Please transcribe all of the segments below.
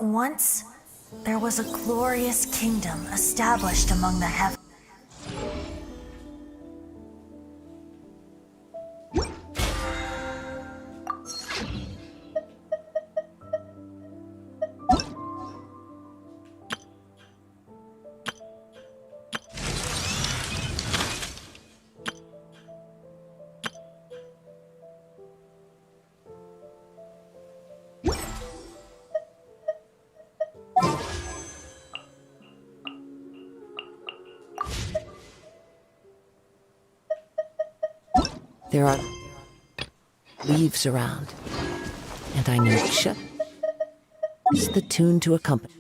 Once, there was a glorious kingdom established among the heavens. There are leaves around, and I know Ksha is the tune to accompany.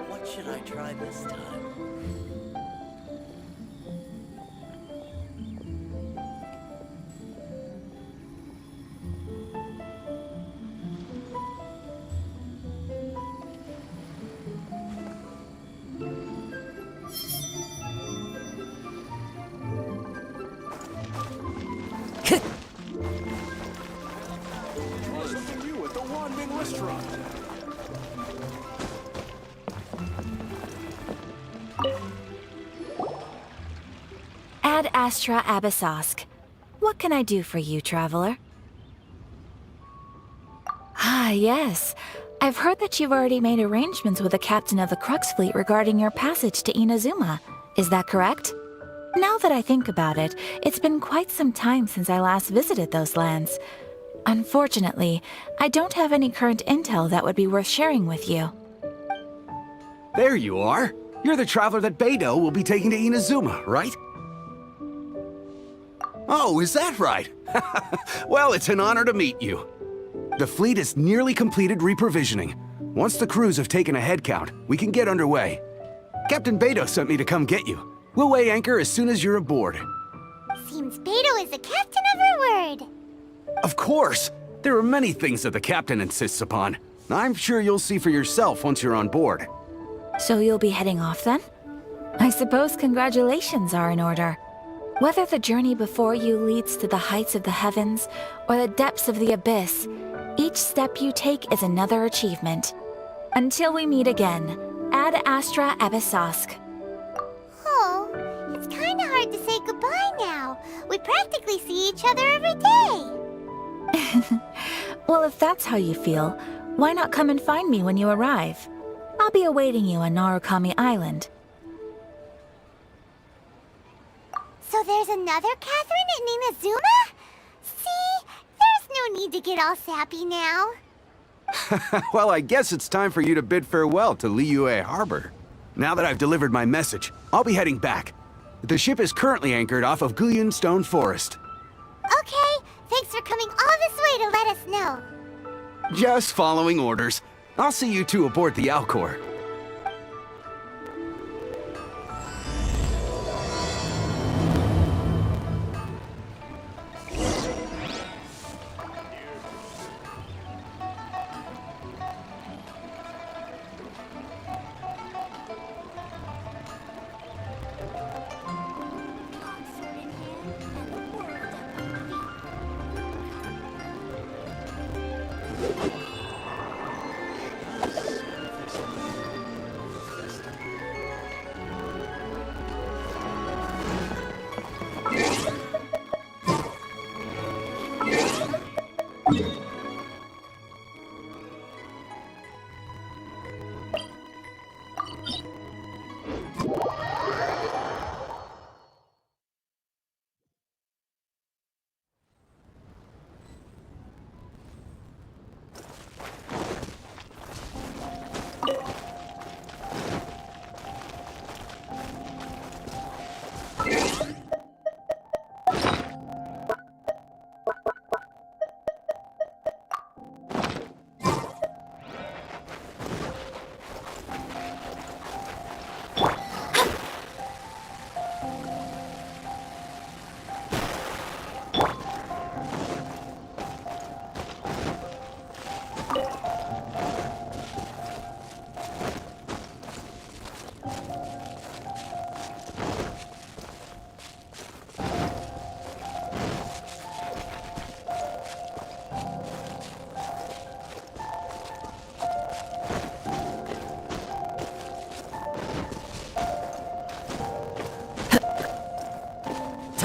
What should I try this time? Something new at the Wanming restaurant. Ad Astra Abyssosk. What can I do for you, traveler? Ah, yes. I've heard that you've already made arrangements with the captain of the Crux fleet regarding your passage to Inazuma. Is that correct? Now that I think about it, it's been quite some time since I last visited those lands. Unfortunately, I don't have any current intel that would be worth sharing with you. There you are. You're the traveler that Beidou will be taking to Inazuma, right? Oh, is that right? Well, it's an honor to meet you. The fleet is nearly completed reprovisioning. Once the crews have taken a head count, we can get underway. Captain Beidou sent me to come get you. We'll weigh anchor as soon as you're aboard. Seems Beidou is the captain of her word. Of course! There are many things that the captain insists upon. I'm sure you'll see for yourself once you're on board. So you'll be heading off then? I suppose congratulations are in order. Whether the journey before you leads to the heights of the heavens or the depths of the abyss, each step you take is another achievement. Until we meet again, Ad Astra Abyssosk. Oh, it's kinda hard to say goodbye now. We practically see each other every day. Well, if that's how you feel, why not come and find me when you arrive? I'll be awaiting you on Narukami Island. So there's another Catherine in Inazuma? See? There's no need to get all sappy now. Well, I guess it's time for you to bid farewell to Liyue Harbor. Now that I've delivered my message, I'll be heading back. The ship is currently anchored off of Guyun Stone Forest. Okay, thanks for coming all this way to let us know. Just following orders. I'll see you two aboard the Alcor.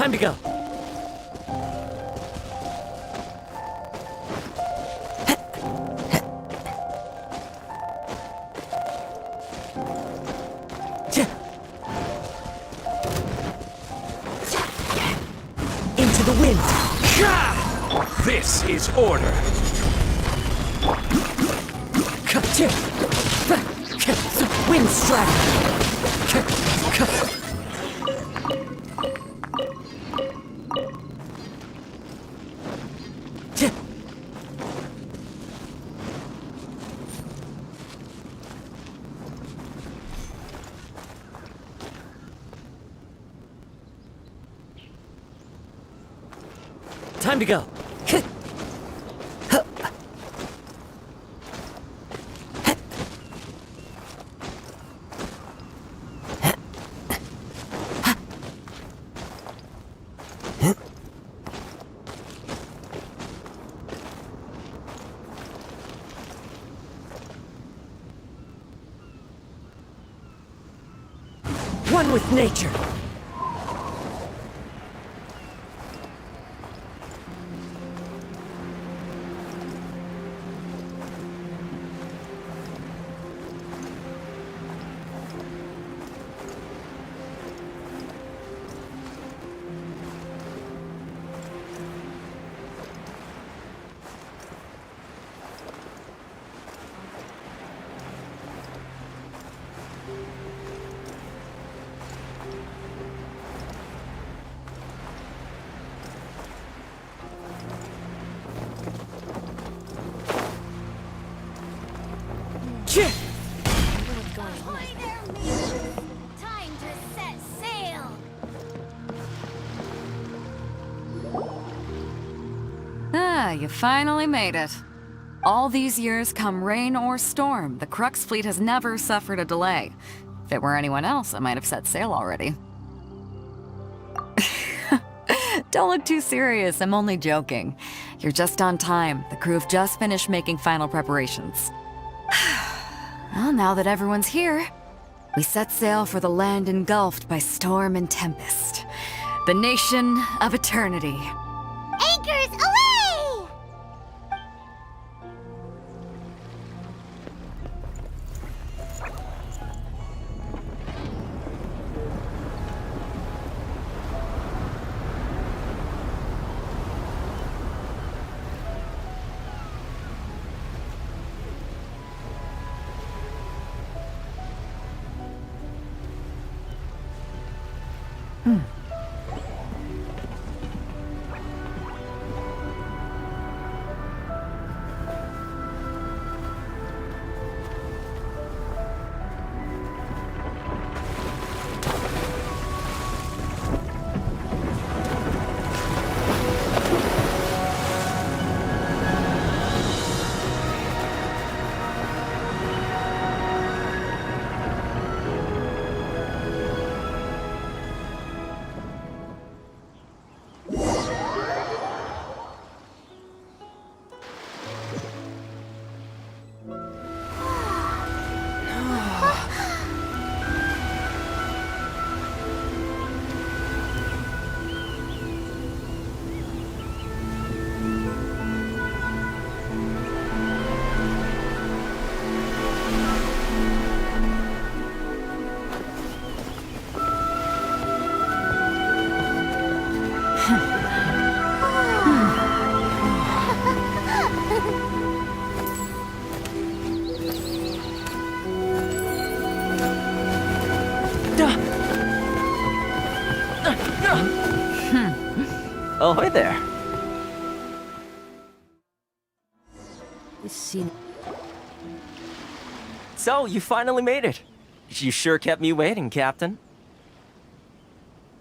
Time to go. Into the wind. This is order. Wind strike. Time to go. One with nature. Ahoy there, mates! Time to set sail! Ah, you finally made it. All these years, come rain or storm, the Crux fleet has never suffered a delay. If it were anyone else, I might have set sail already. Don't look too serious, I'm only joking. You're just on time. The crew have just finished making final preparations. Well, now that everyone's here, we set sail for the land engulfed by storm and tempest. The nation of eternity. Anchors away! Ahoy there. So, you finally made it. You sure kept me waiting, Captain.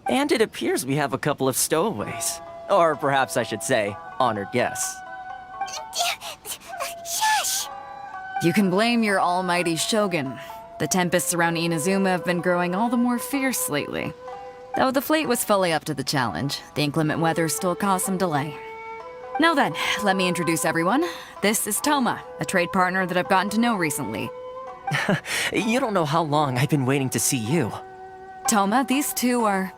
And it appears we have a couple of stowaways. Or perhaps I should say, honored guests. Shush! You can blame your almighty Shogun. The tempests around Inazuma have been growing all the more fierce lately. Though the fleet was fully up to the challenge, the inclement weather still caused some delay. Now then, let me introduce everyone. This is Toma, a trade partner that I've gotten to know recently. You don't know how long I've been waiting to see you. Toma, these two are...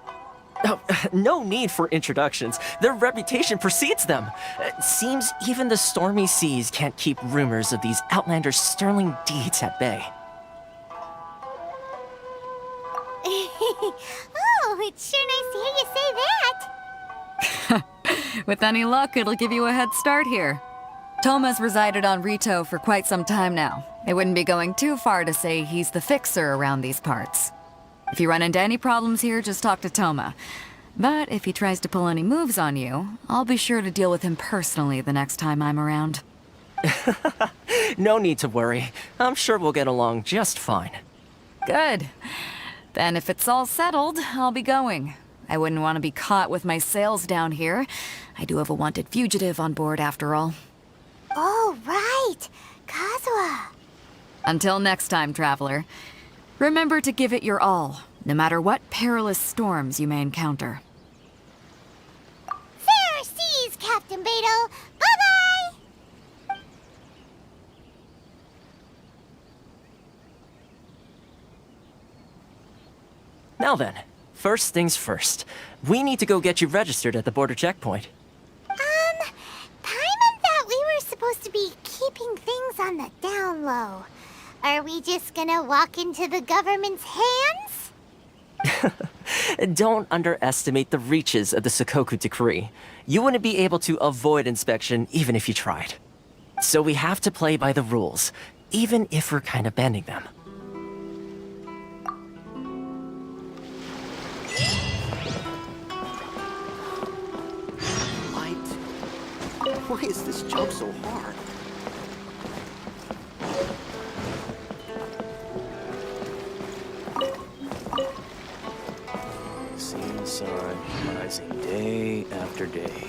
Oh, no need for introductions. Their reputation precedes them. It seems even the stormy seas can't keep rumors of these Outlanders' sterling deeds at bay. Oh, it's sure nice to hear you say that. With any luck, it'll give you a head start here. Toma's resided on Rito for quite some time now. It wouldn't be going too far to say he's the fixer around these parts. If you run into any problems here, just talk to Toma. But if he tries to pull any moves on you, I'll be sure to deal with him personally the next time I'm around. No need to worry. I'm sure we'll get along just fine. Good. Then if it's all settled, I'll be going. I wouldn't want to be caught with my sails down here. I do have a wanted fugitive on board after all. Oh, right. Kazuha. Until next time, traveler. Remember to give it your all, no matter what perilous storms you may encounter. Fair seas, Captain Beto. Bye-bye! Now then, first things first. We need to go get you registered at the border checkpoint. Paimon thought we were supposed to be keeping things on the down low. Are we just gonna walk into the government's hands? Don't underestimate the reaches of the Sakoku Decree. You wouldn't be able to avoid inspection even if you tried. So we have to play by the rules, even if we're kind of bending them. Why is this jump so hard? Same sun rising day after day.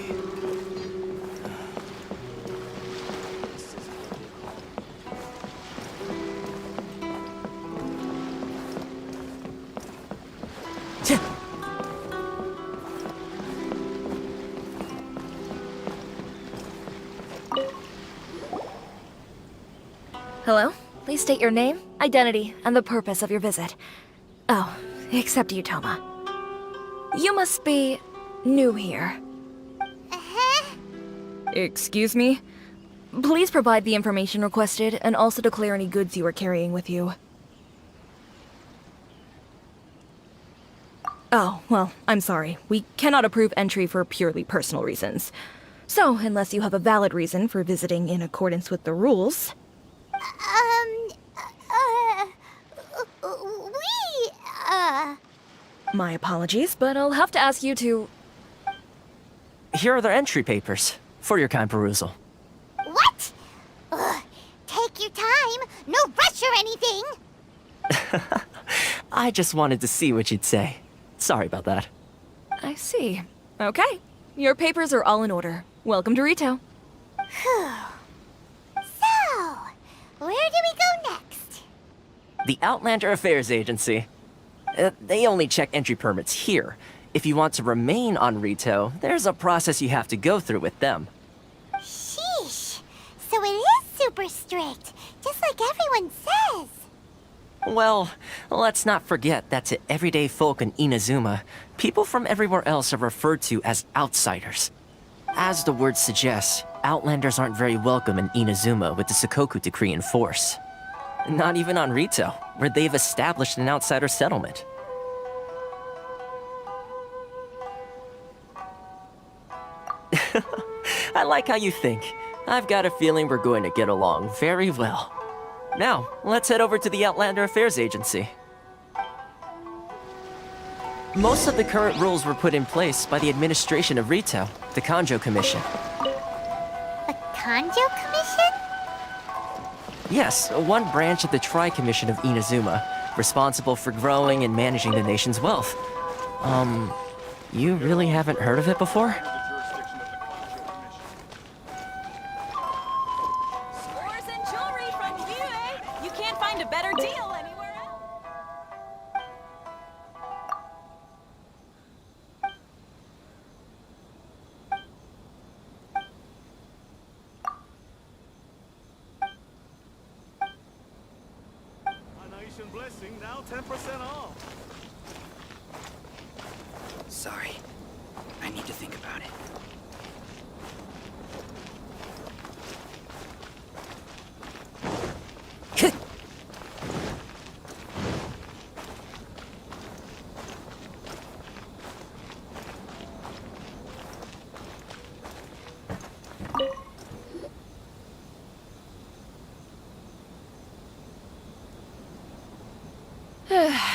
Hello? Please state your name, identity, and the purpose of your visit. Oh, except you, Toma. You must be new here. Uh-huh. Excuse me? Please provide the information requested and also declare any goods you are carrying with you. Oh, well, I'm sorry. We cannot approve entry for purely personal reasons. So, unless you have a valid reason for visiting in accordance with the rules... My apologies, but I'll have to ask you to... Here are the entry papers, for your kind perusal. What? Ugh, take your time. No rush or anything. I just wanted to see what you'd say. Sorry about that. I see. Okay. Your papers are all in order. Welcome to Rito. Whew. So, where do we go next? The Outlander Affairs Agency. They only check entry permits here. If you want to remain on Rito, there's a process you have to go through with them. Sheesh. So it is super strict, just like everyone says. Well, let's not forget that to everyday folk in Inazuma, people from everywhere else are referred to as outsiders. As the word suggests, Outlanders aren't very welcome in Inazuma with the Sakoku Decree in force. Not even on Rito, where they've established an outsider settlement. I like how you think. I've got a feeling we're going to get along very well. Now, let's head over to the Outlander Affairs Agency. Most of the current rules were put in place by the administration of Rito, the Kanjo Commission. The Kanjo Commission? Yes, one branch of the Tri-Commission of Inazuma, responsible for growing and managing the nation's wealth. You really haven't heard of it before? Scores and jewelry from you, eh? You can't find a better deal anywhere else. Blessing now 10% off. Sorry. I need to think about it.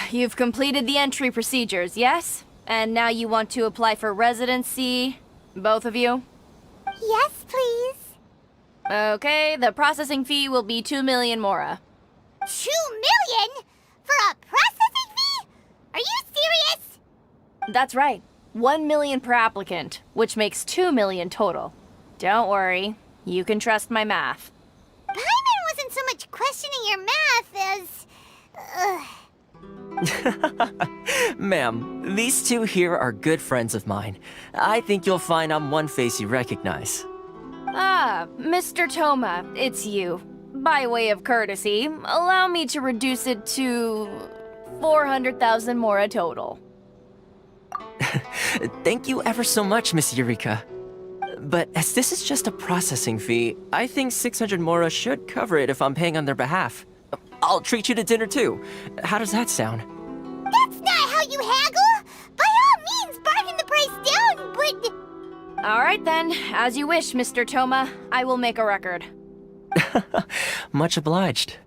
You've completed the entry procedures, yes? And now you want to apply for residency? Both of you? Yes, please. Okay, the processing fee will be 2 million mora. 2 million? For a processing fee? Are you serious? That's right. 1 million per applicant, which makes 2 million total. Don't worry, you can trust my math. Paimon wasn't so much questioning your math as... Ma'am, these two here are good friends of mine. I think you'll find I'm one face you recognize. Ah, Mr. Toma, it's you. By way of courtesy, allow me to reduce it to 400,000 mora total. Thank you ever so much, Miss Eureka. But as this is just a processing fee, I think 600 mora should cover it if I'm paying on their behalf. I'll treat you to dinner too. How does that sound? That's not how you haggle! By all means, bargain the price down, but... Alright then, as you wish, Mr. Toma. I will make a record. Much obliged.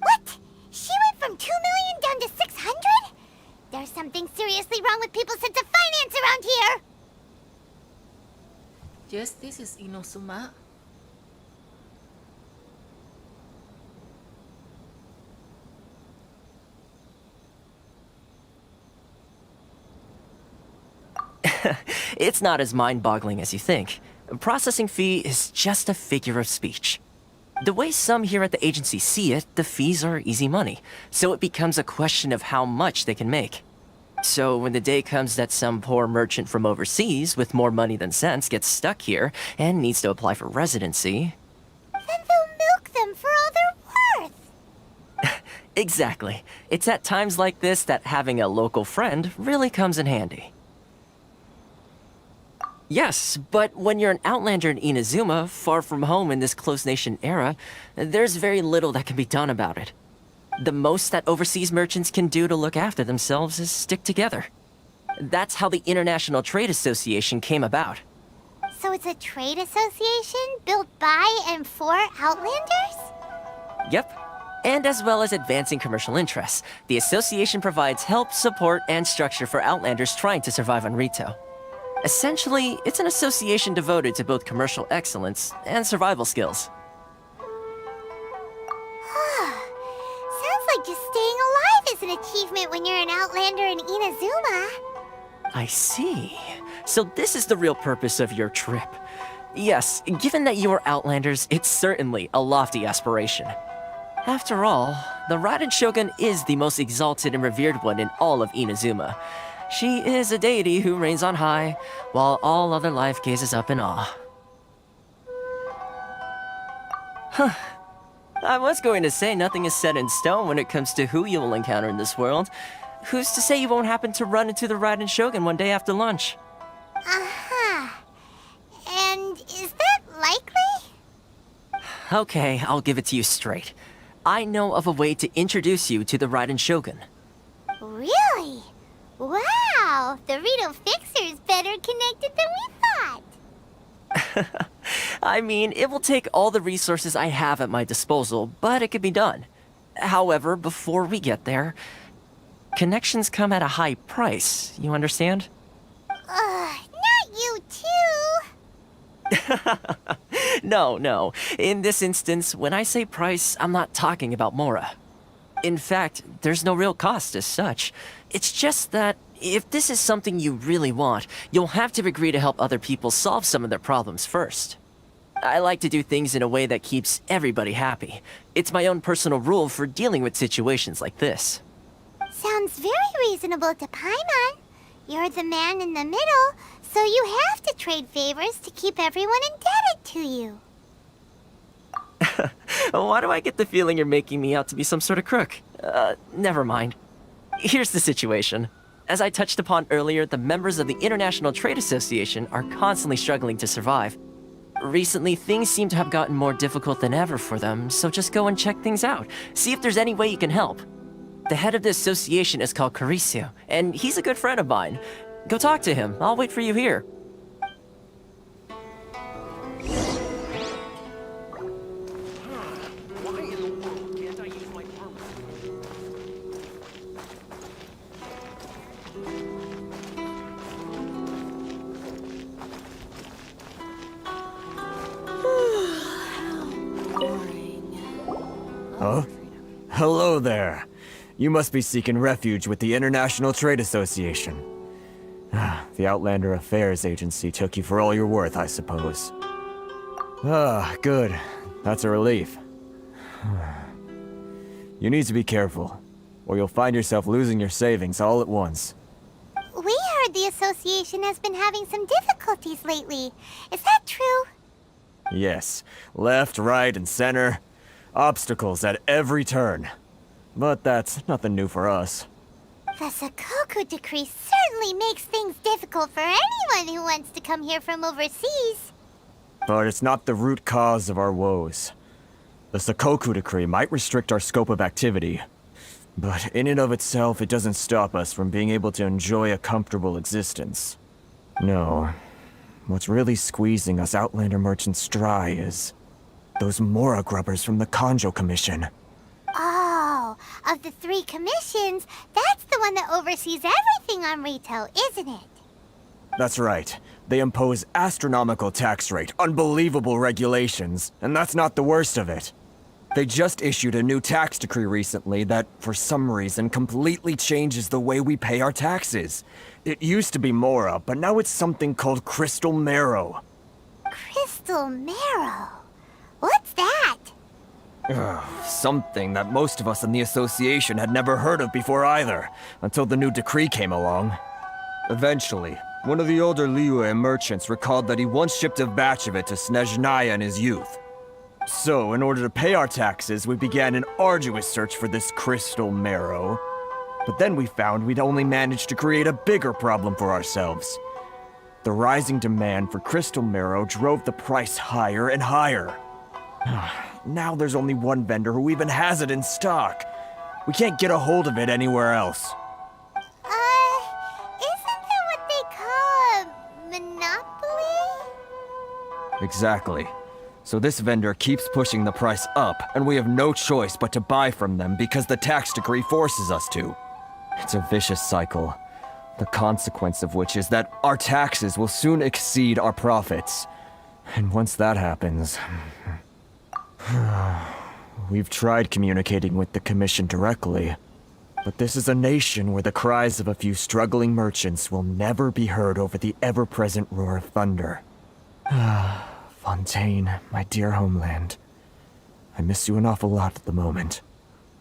What? She went from 2 million down to 600? There's something seriously wrong with people's sense of finance around here! Yes, this is Inazuma. It's not as mind-boggling as you think. Processing fee is just a figure of speech. The way some here at the agency see it, the fees are easy money, so it becomes a question of how much they can make. So when the day comes that some poor merchant from overseas with more money than sense gets stuck here and needs to apply for residency... Then they'll milk them for all they're worth! Exactly. It's at times like this that having a local friend really comes in handy. Yes, but when you're an outlander in Inazuma, far from home in this closed nation era, there's very little that can be done about it. The most that overseas merchants can do to look after themselves is stick together. That's how the International Trade Association came about. So it's a trade association built by and for Outlanders? Yep. And as well as advancing commercial interests, the association provides help, support, and structure for Outlanders trying to survive on Rito. Essentially, it's an association devoted to both commercial excellence and survival skills. Sounds like just staying alive is an achievement when you're an Outlander in Inazuma. I see. So this is the real purpose of your trip. Yes, given that you are Outlanders, it's certainly a lofty aspiration. After all, the Raiden Shogun is the most exalted and revered one in all of Inazuma. She is a deity who reigns on high, while all other life gazes up in awe. Huh. I was going to say nothing is set in stone when it comes to who you will encounter in this world. Who's to say you won't happen to run into the Raiden Shogun one day after lunch? Uh-huh. And is that likely? Okay, I'll give it to you straight. I know of a way to introduce you to the Raiden Shogun. Really? Wow! The Rito Fixer's better connected than we thought! I mean, it will take all the resources I have at my disposal, but it can be done. However, before we get there, connections come at a high price, you understand? Not you too! No. In this instance, when I say price, I'm not talking about Mora. In fact, there's no real cost as such. It's just that if this is something you really want, you'll have to agree to help other people solve some of their problems first. I like to do things in a way that keeps everybody happy. It's my own personal rule for dealing with situations like this. Sounds very reasonable to Paimon. You're the man in the middle, So you have to trade favors to keep everyone indebted to you. Why do I get the feeling you're making me out to be some sort of crook? Never mind. Here's the situation. As I touched upon earlier, the members of the International Trade Association are constantly struggling to survive. Recently, things seem to have gotten more difficult than ever for them, so just go and check things out. See if there's any way you can help. The head of the association is called Caricio, and he's a good friend of mine. Go talk to him. I'll wait for you here. Huh? Hello there. You must be seeking refuge with the International Trade Association. The Outlander Affairs Agency took you for all you're worth, I suppose. Good. That's a relief. You need to be careful, or you'll find yourself losing your savings all at once. We heard the association has been having some difficulties lately. Is that true? Yes. Left, right, and center. Obstacles at every turn. But that's nothing new for us. The Sakoku decree certainly makes things difficult for anyone who wants to come here from overseas. But it's not the root cause of our woes. The Sakoku decree might restrict our scope of activity, but in and of itself, it doesn't stop us from being able to enjoy a comfortable existence. No. What's really squeezing us Outlander merchants dry is those Mora grubbers from the Kanjo Commission. Oh, of the 3 commissions, that's the one that oversees everything on Rito, isn't it? That's right. They impose astronomical tax rate, unbelievable regulations, and that's not the worst of it. They just issued a new tax decree recently that, for some reason, completely changes the way we pay our taxes. It used to be Mora, but now it's something called Crystal Marrow. Crystal Marrow? What's that? Something that most of us in the association had never heard of before either, until the new decree came along. Eventually, one of the older Liyue merchants recalled that he once shipped a batch of it to Snezhnaya in his youth. So, in order to pay our taxes, we began an arduous search for this Crystal Marrow. But then we found we'd only managed to create a bigger problem for ourselves. The rising demand for Crystal Marrow drove the price higher and higher. Now there's only one vendor who even has it in stock. We can't get a hold of it anywhere else. Isn't that what they call a monopoly? Exactly. So this vendor keeps pushing the price up, and we have no choice but to buy from them because the tax decree forces us to. It's a vicious cycle, the consequence of which is that our taxes will soon exceed our profits. And once that happens... We've tried communicating with the Commission directly, but this is a nation where the cries of a few struggling merchants will never be heard over the ever-present roar of thunder. Fontaine, my dear homeland. I miss you an awful lot at the moment.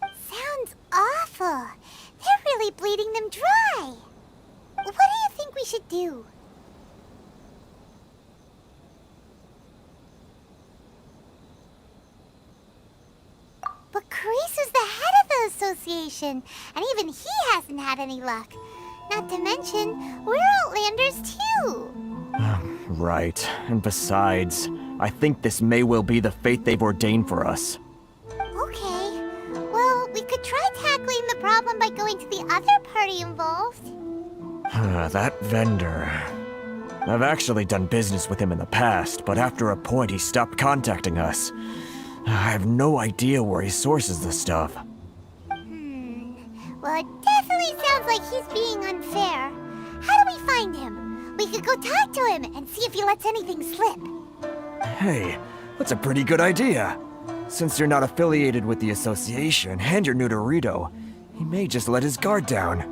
Sounds awful. They're really bleeding them dry. What do you think we should do? But Carisu's the head of the association, and even he hasn't had any luck. Not to mention, we're Outlanders too. Right, and besides, I think this may well be the fate they've ordained for us. Okay, well, we could try tackling the problem by going to the other party involved. That vendor... I've actually done business with him in the past, but after a point he stopped contacting us. I have no idea where he sources the stuff. Well, it definitely sounds like he's being unfair. How do we find him? We could go talk to him and see if he lets anything slip. Hey, that's a pretty good idea. Since you're not affiliated with the association and you're new to Rito, he may just let his guard down.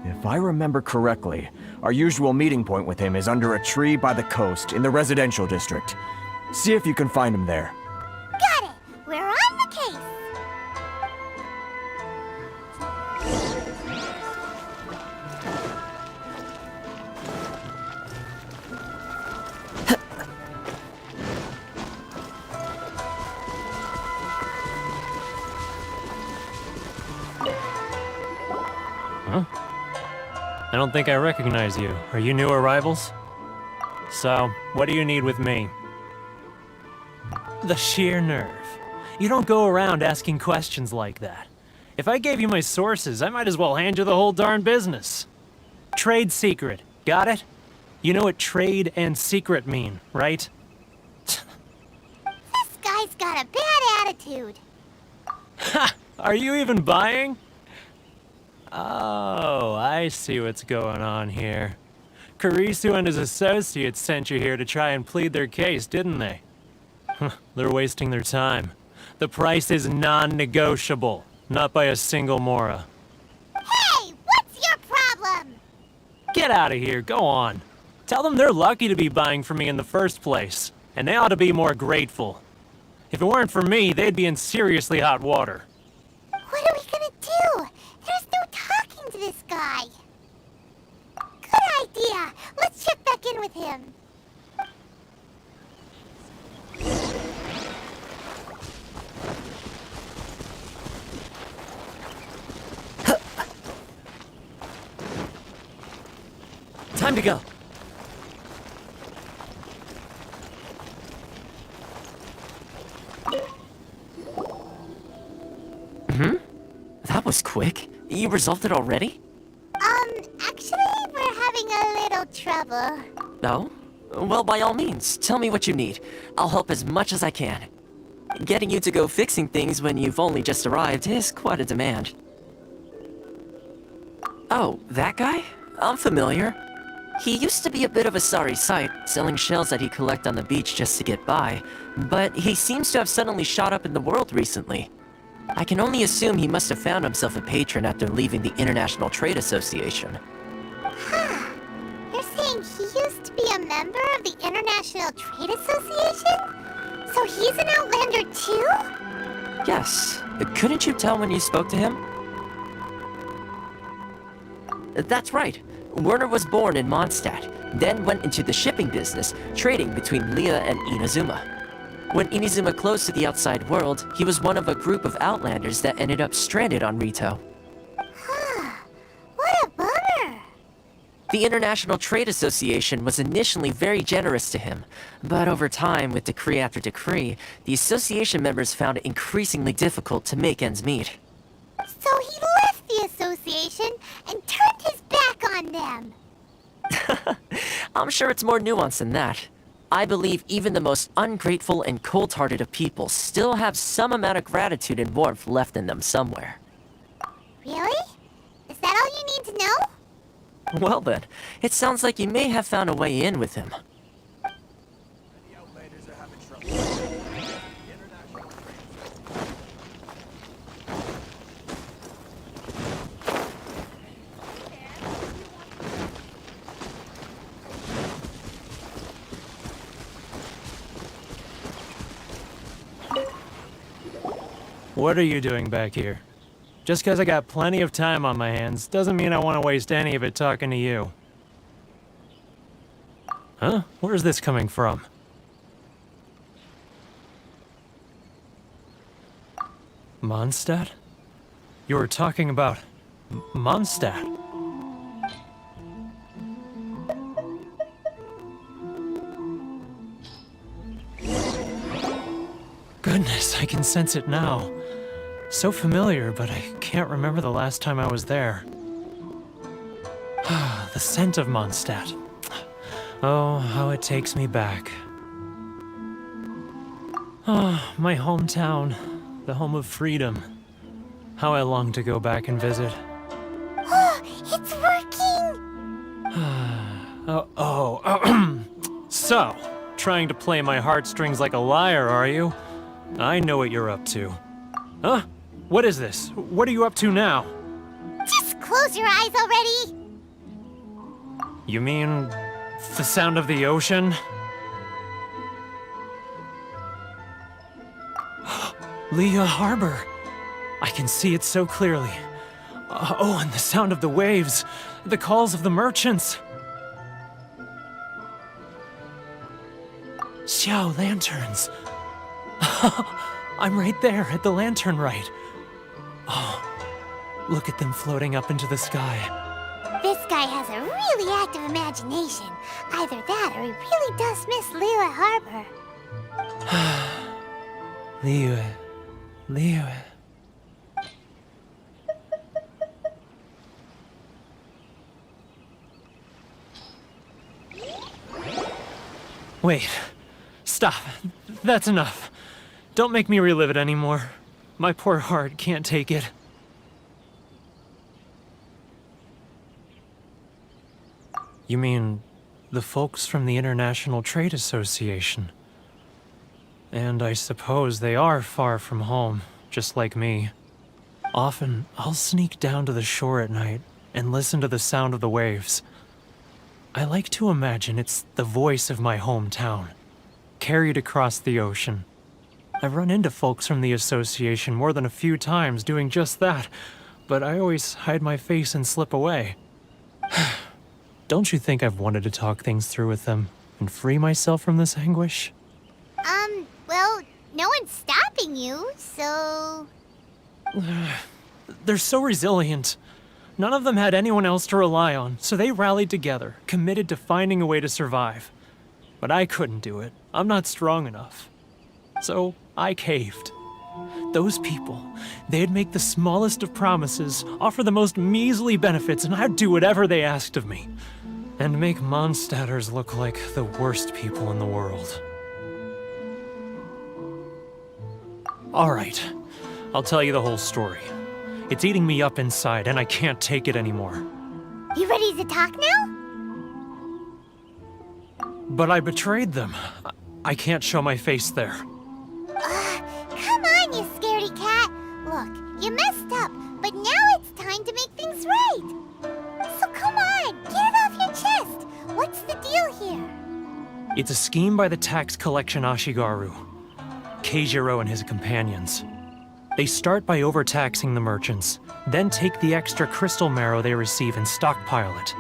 If I remember correctly, our usual meeting point with him is under a tree by the coast in the residential district. See if you can find him there. Got it! We're on the case! I don't think I recognize you. Are you new arrivals? So, what do you need with me? The sheer nerve. You don't go around asking questions like that. If I gave you my sources, I might as well hand you the whole darn business. Trade secret. Got it? You know what trade and secret mean, right? This guy's got a bad attitude. Ha! Are you even buying? Oh, I see what's going on here. Kurisu and his associates sent you here to try and plead their case, didn't they? They're wasting their time. The price is non-negotiable, not by a single Mora. Hey, what's your problem? Get out of here, go on. Tell them they're lucky to be buying from me in the first place, and they ought to be more grateful. If it weren't for me, they'd be in seriously hot water. What are we gonna do? There's no talking to this guy. Good idea. Let's check back in with him. Time to go. That was quick. You resolved it already? Actually, we're having a little trouble. No? Well, by all means, tell me what you need. I'll help as much as I can. Getting you to go fixing things when you've only just arrived is quite a demand. Oh, that guy? I'm familiar. He used to be a bit of a sorry sight, selling shells that he'd collect on the beach just to get by, but he seems to have suddenly shot up in the world recently. I can only assume he must have found himself a patron after leaving the International Trade Association. Huh. You're saying he used to be a member of the International Trade Association? So he's an Outlander too? Yes. Couldn't you tell when you spoke to him? That's right. Werner was born in Mondstadt, then went into the shipping business, trading between Leah and Inazuma. When Inazuma closed to the outside world, he was one of a group of Outlanders that ended up stranded on Rito. What a bummer! The International Trade Association was initially very generous to him, but over time, with decree after decree, the association members found it increasingly difficult to make ends meet. So he left the association and turned his back on them. I'm sure it's more nuanced than that. I believe even the most ungrateful and cold-hearted of people still have some amount of gratitude and warmth left in them somewhere. Really? Is that all you need to know? Well then, it sounds like you may have found a way in with him. What are you doing back here? Just because I got plenty of time on my hands doesn't mean I want to waste any of it talking to you. Huh? Where's this coming from? Mondstadt? You were talking about Mondstadt. Goodness, I can sense it now. So familiar, but I can't remember the last time I was there. The scent of Mondstadt. Oh, how it takes me back. Oh, my hometown, the home of freedom. How I long to go back and visit. Oh, it's working! So, trying to play my heartstrings like a liar, are you? I know what you're up to. Huh? What is this? What are you up to now? Just close your eyes already! You mean the sound of the ocean? Leah Harbor. I can see it so clearly. Oh, and the sound of the waves. The calls of the merchants. Xiao lanterns. I'm right there at the lantern right. Oh, look at them floating up into the sky. This guy guy has a really active imagination. Either that or he really does miss Liyue Harbor. Liyue. Wait. Stop. That's enough. Don't make me relive it anymore. My poor heart can't take it. You mean the folks from the International Trade Association? And I suppose they are far from home, just like me. Often, I'll sneak down to the shore at night and listen to the sound of the waves. I like to imagine it's the voice of my hometown, carried across the ocean. I've run into folks from the association more than a few times doing just that, but I always hide my face and slip away. Don't you think I've wanted to talk things through with them and free myself from this anguish? Well, no one's stopping you, so... They're so resilient. None of them had anyone else to rely on, so they rallied together, committed to finding a way to survive. But I couldn't do it. I'm not strong enough. So I caved. Those people, they'd make the smallest of promises, offer the most measly benefits, and I'd do whatever they asked of me. And make Mondstadters look like the worst people in the world. All right, I'll tell you the whole story. It's eating me up inside, and I can't take it anymore. You ready to talk now? But I betrayed them. I can't show my face there. Come on, you scaredy cat. Look, you messed up, but now it's time to make things right. So come on, get it off your chest. What's the deal here? It's a scheme by the tax collection Ashigaru, Keijiro and his companions. They start by overtaxing the merchants, then take the extra crystal marrow they receive and stockpile it.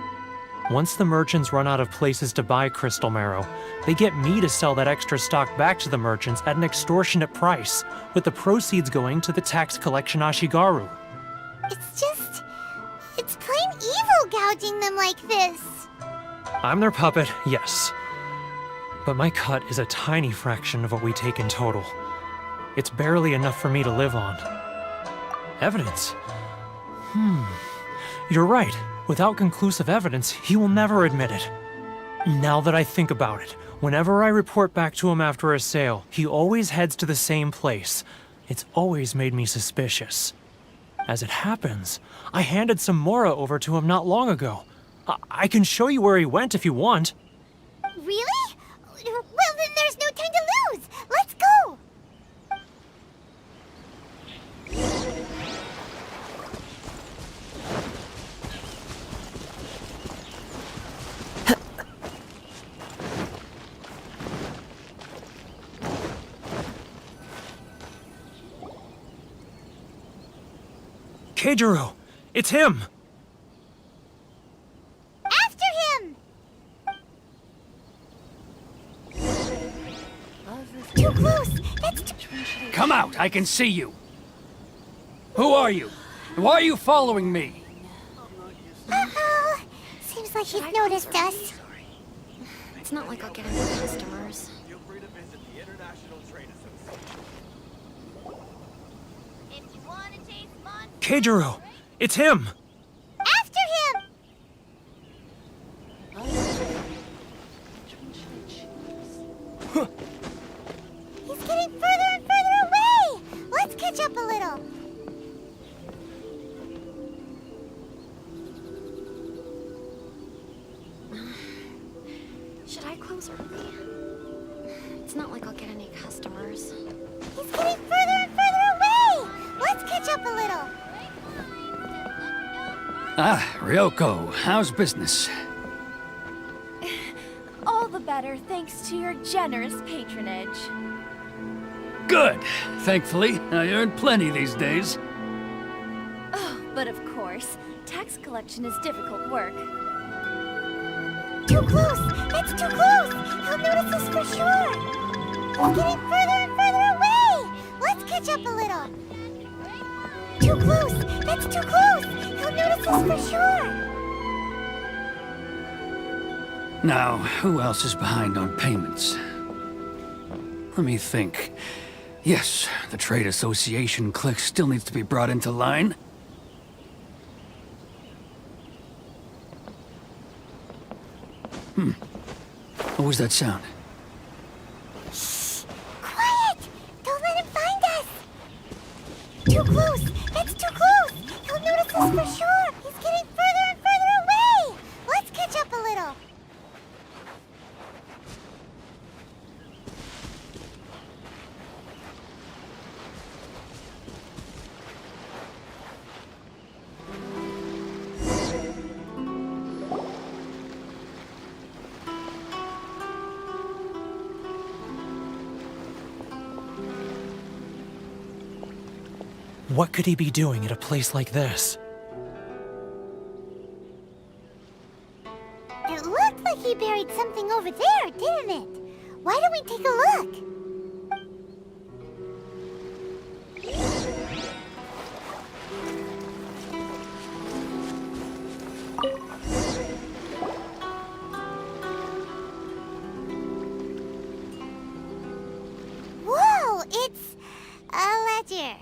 Once the merchants run out of places to buy crystal marrow, they get me to sell that extra stock back to the merchants at an extortionate price, with the proceeds going to the tax collection Ashigaru. It's plain evil gouging them like this. I'm their puppet, yes. But my cut is a tiny fraction of what we take in total. It's barely enough for me to live on. Evidence? You're right. Without conclusive evidence, he will never admit it. Now that I think about it, whenever I report back to him after a sale, he always heads to the same place. It's always made me suspicious. As it happens, I handed some Mora over to him not long ago. I can show you where he went if you want. Really? Well, then there's no time to lose. Let's go. Keijiro! It's him! After him! Too close! That's too... Come out, I can see you! Who are you? Why are you following me? Uh-oh. Seems like he's noticed us. It's not like I'll get any customers. Feel free to visit the International Trade Association. If you want to chase monsters... Keijiro! It's him! After him! He's getting further and further away! Let's catch up a little. Should I close early? It's not like I'll get any customers. He's getting further and further away! Let's catch up a little. Ah, Ryoko, how's business? All the better thanks to your generous patronage. Good. Thankfully, I earn plenty these days. Oh, but of course, tax collection is difficult work. Too close! That's too close! He'll notice us for sure! He's getting further and further away! Let's catch up a little. Too close! That's too close! He'll notice us for sure! Now, who else is behind on payments? Let me think. Yes, the Trade Association clique still needs to be brought into line. What was that sound? Shh! Quiet! Don't let him find us! Too close! That's too close! He'll notice us for sure! He's getting further and further away! Let's catch up a little! What could he be doing at a place like this? It looked like he buried something over there, didn't it? Why don't we take a look? Whoa, it's a ledger.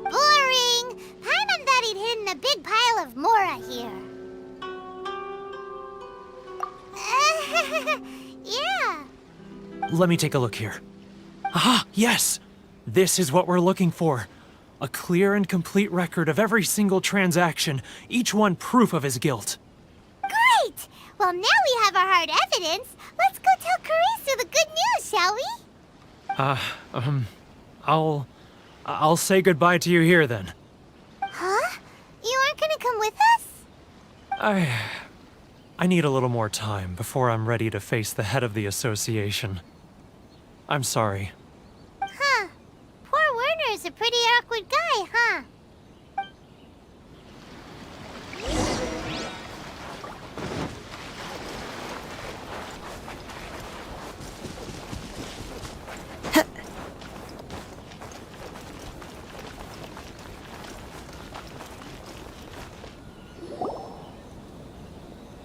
Boring! Paimon thought he'd hidden a big pile of Mora here. Yeah. Let me take a look here. Aha, yes! This is what we're looking for. A clear and complete record of every single transaction, each one proof of his guilt. Great! Well, now we have our hard evidence. Let's go tell Karisu the good news, shall we? I'll say goodbye to you here then. Huh? You aren't gonna come with us? I need a little more time before I'm ready to face the head of the association. I'm sorry. Huh. Poor Werner's a pretty awkward guy, huh?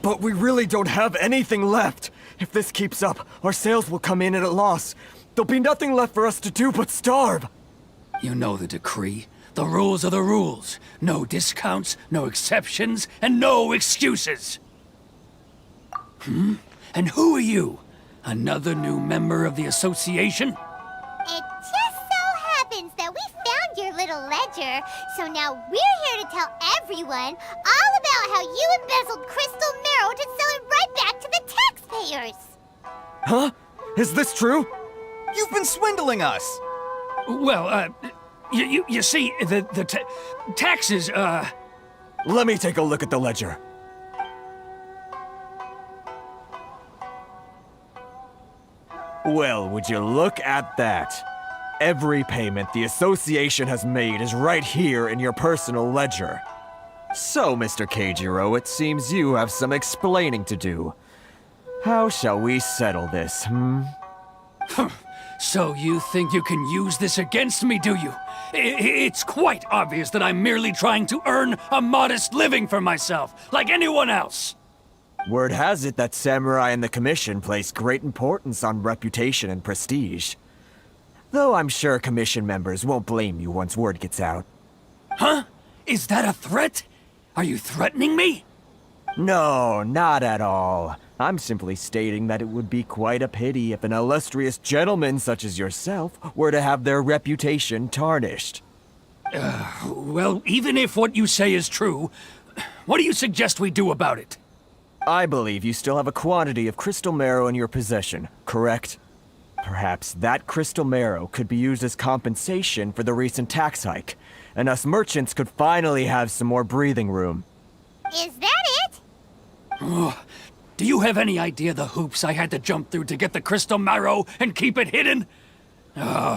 But we really don't have anything left. If this keeps up, our sales will come in at a loss. There'll be nothing left for us to do but starve. You know the decree. The rules are the rules. No discounts, no exceptions, and no excuses. And who are you? Another new member of the association? It just so happens that we found your little ledger, so now we're here to tell everyone all about how you embezzled crystal marrow to sell it right back to the taxpayers. Huh? Is this true? You've been swindling us! Well, you see, the taxes, Let me take a look at the ledger. Well, would you look at that? Every payment the association has made is right here in your personal ledger. So, Mr. Keijiro, it seems you have some explaining to do. How shall we settle this, So you think you can use this against me, do you? It's quite obvious that I'm merely trying to earn a modest living for myself, like anyone else. Word has it that samurai and the commission place great importance on reputation and prestige. Though I'm sure commission members won't blame you once word gets out. Huh? Is that a threat? Are you threatening me? No, not at all. I'm simply stating that it would be quite a pity if an illustrious gentleman such as yourself were to have their reputation tarnished. Well, even if what you say is true, what do you suggest we do about it? I believe you still have a quantity of crystal marrow in your possession, correct? Perhaps that crystal marrow could be used as compensation for the recent tax hike, and us merchants could finally have some more breathing room. Is that it? Do you have any idea the hoops I had to jump through to get the crystal marrow and keep it hidden?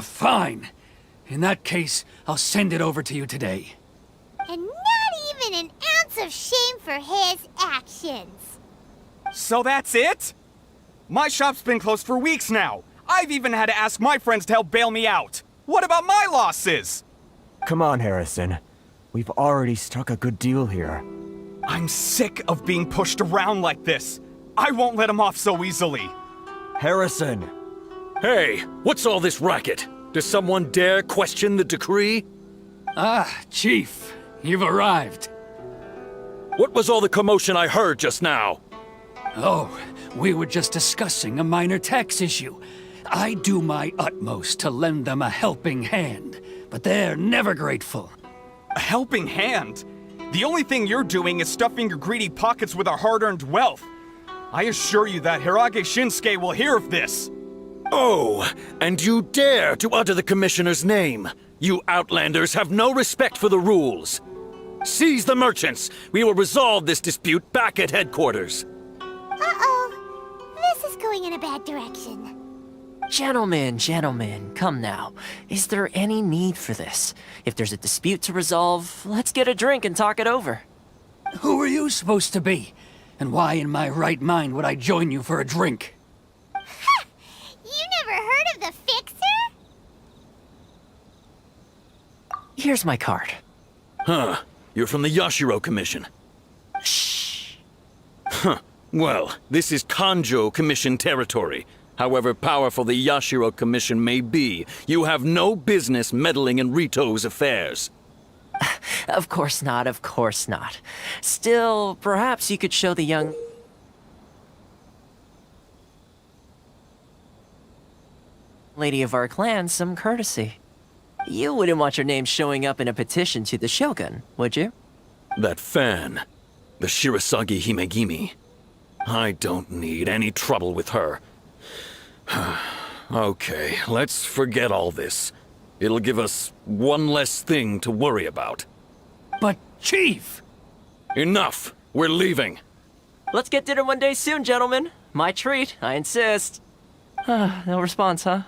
Fine. In that case, I'll send it over to you today. And not even an ounce of shame for his actions. So that's it? My shop's been closed for weeks now. I've even had to ask my friends to help bail me out. What about my losses? Come on, Harrison. We've already struck a good deal here. I'm sick of being pushed around like this. I won't let him off so easily. Harrison! Hey, what's all this racket? Does someone dare question the decree? Ah, Chief, you've arrived. What was all the commotion I heard just now? Oh, we were just discussing a minor tax issue. I do my utmost to lend them a helping hand, but they're never grateful. A helping hand? The only thing you're doing is stuffing your greedy pockets with our hard-earned wealth. I assure you that Hirage Shinsuke will hear of this. Oh, and you dare to utter the Commissioner's name. You Outlanders have no respect for the rules. Seize the merchants. We will resolve this dispute back at headquarters. Uh-oh. This is going in a bad direction. Gentlemen, come now. Is there any need for this? If there's a dispute to resolve, let's get a drink and talk it over. Who are you supposed to be? And why in my right mind would I join you for a drink? Ha! You never heard of the Fixer? Here's my card. Huh. You're from the Yashiro Commission. Shh. Huh. Well, this is Kanjo Commission territory. However powerful the Yashiro Commission may be, you have no business meddling in Rito's affairs. Of course not, of course not. Still, perhaps you could show the young... lady of our clan some courtesy. You wouldn't want your name showing up in a petition to the Shogun, would you? That fan, the Shirasagi Himegimi. I don't need any trouble with her. Okay, let's forget all this. It'll give us one less thing to worry about. But, Chief! Enough! We're leaving. Let's get dinner one day soon, gentlemen. My treat, I insist. No response, huh?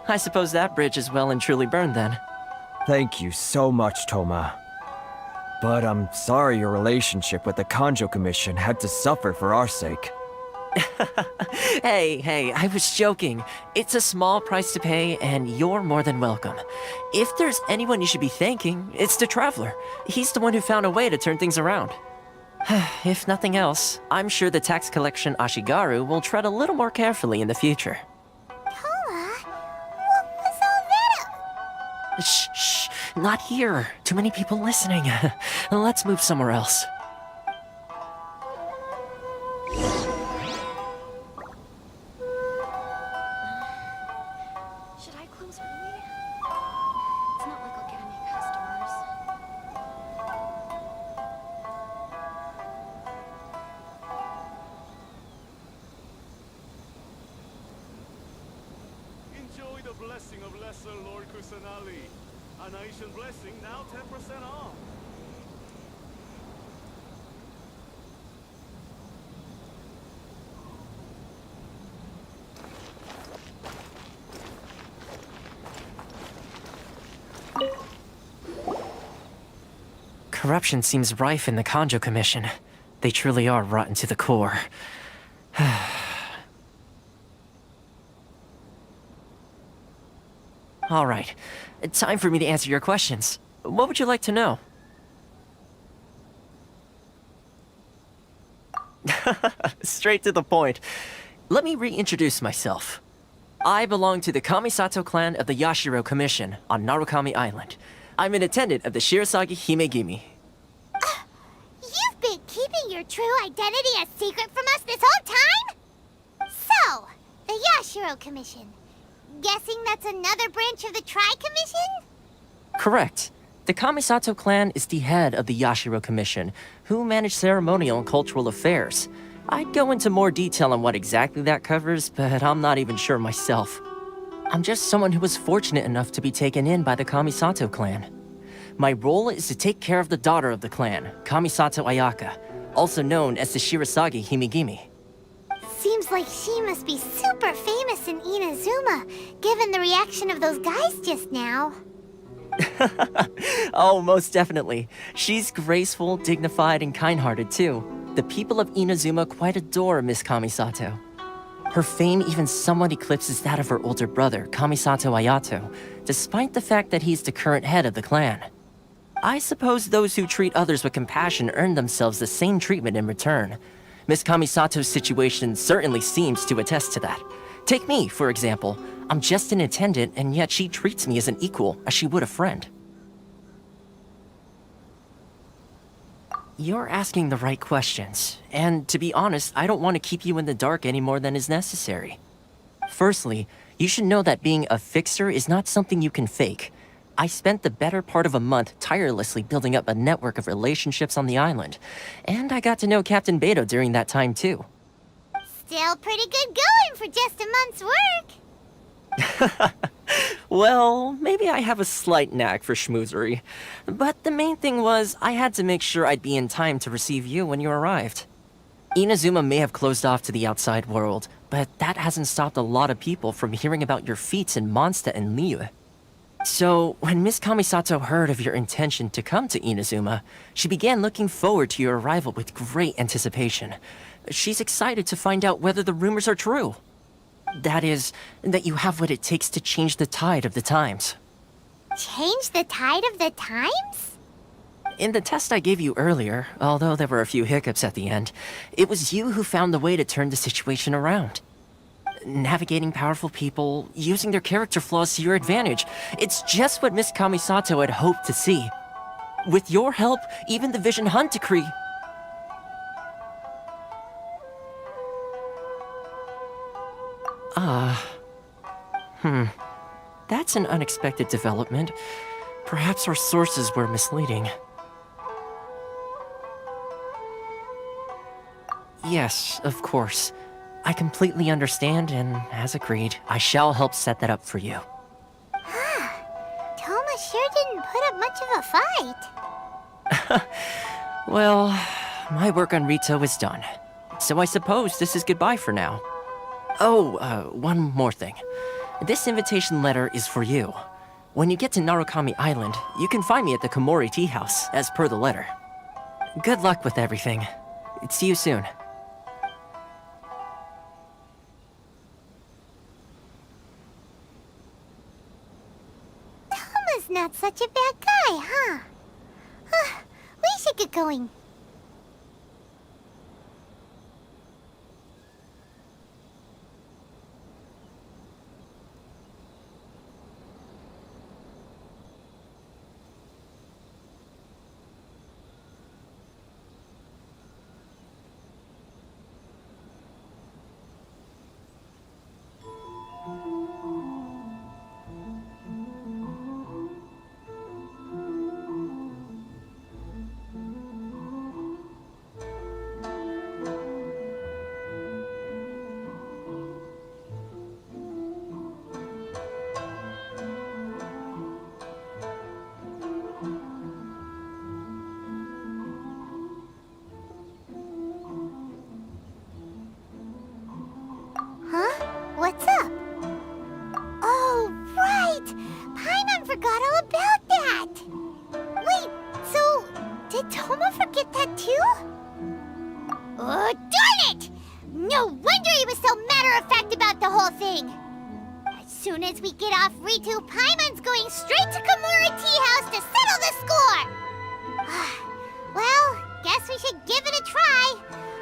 I suppose that bridge is well and truly burned then. Thank you so much, Toma. But I'm sorry your relationship with the Kanjo Commission had to suffer for our sake. Hey, I was joking. It's a small price to pay, and you're more than welcome. If there's anyone you should be thanking, it's the Traveler. He's the one who found a way to turn things around. If nothing else, I'm sure the tax collection Ashigaru will tread a little more carefully in the future. Toma? What was all that? Shh, not here. Too many people listening. Let's move somewhere else. Should I close early? It's not like I'll get any customers. Enjoy the blessing of Lesser Lord Kusanali. An Aishan blessing now 10% off. Corruption seems rife in the Kanjo Commission. They truly are rotten to the core. All right, time for me to answer your questions. What would you like to know? Straight to the point. Let me reintroduce myself. I belong to the Kamisato clan of the Yashiro Commission on Narukami Island. I'm an attendant of the Shirasagi Himegimi. You've been keeping your true identity a secret from us this whole time? So, the Yashiro Commission. Guessing that's another branch of the Tri-Commission? Correct. The Kamisato clan is the head of the Yashiro Commission, who manage ceremonial and cultural affairs. I'd go into more detail on what exactly that covers, but I'm not even sure myself. I'm just someone who was fortunate enough to be taken in by the Kamisato clan. My role is to take care of the daughter of the clan, Kamisato Ayaka, also known as the Shirasagi Himegimi. Seems like she must be super famous in Inazuma, given the reaction of those guys just now. Oh, most definitely. She's graceful, dignified, and kind-hearted too. The people of Inazuma quite adore Miss Kamisato. Her fame even somewhat eclipses that of her older brother, Kamisato Ayato, despite the fact that he's the current head of the clan. I suppose those who treat others with compassion earn themselves the same treatment in return. Miss Kamisato's situation certainly seems to attest to that. Take me, for example. I'm just an attendant, and yet she treats me as an equal, as she would a friend. You're asking the right questions, and to be honest, I don't want to keep you in the dark any more than is necessary. Firstly, you should know that being a fixer is not something you can fake. I spent the better part of a month tirelessly building up a network of relationships on the island, and I got to know Captain Beto during that time too. Still pretty good going for just a month's work. Well, maybe I have a slight knack for schmoozery, but the main thing was I had to make sure I'd be in time to receive you when you arrived. Inazuma may have closed off to the outside world, but that hasn't stopped a lot of people from hearing about your feats in Mondstadt and Liyue. So, when Miss Kamisato heard of your intention to come to Inazuma, she began looking forward to your arrival with great anticipation. She's excited to find out whether the rumors are true. That is, that you have what it takes to change the tide of the times. Change the tide of the times? In the test I gave you earlier, although there were a few hiccups at the end, it was you who found the way to turn the situation around. Navigating powerful people, using their character flaws to your advantage. It's just what Miss Kamisato had hoped to see. With your help, even the Vision Hunt decree... That's an unexpected development. Perhaps our sources were misleading. Yes, of course. I completely understand, and as agreed, I shall help set that up for you. Toma sure didn't put up much of a fight. Well, my work on Rito is done. So I suppose this is goodbye for now. Oh, one more thing. This invitation letter is for you. When you get to Narukami Island, you can find me at the Komori Tea House, as per the letter. Good luck with everything. See you soon. Toma's not such a bad guy, huh? We should get going. What's up? Oh, right! Paimon forgot all about that! Wait, so did Toma forget that too? Oh, darn it! No wonder he was so matter-of-fact about the whole thing! As soon as we get off Ritu, Paimon's going straight to Komori Tea House to settle the score! Well, guess we should give it a try.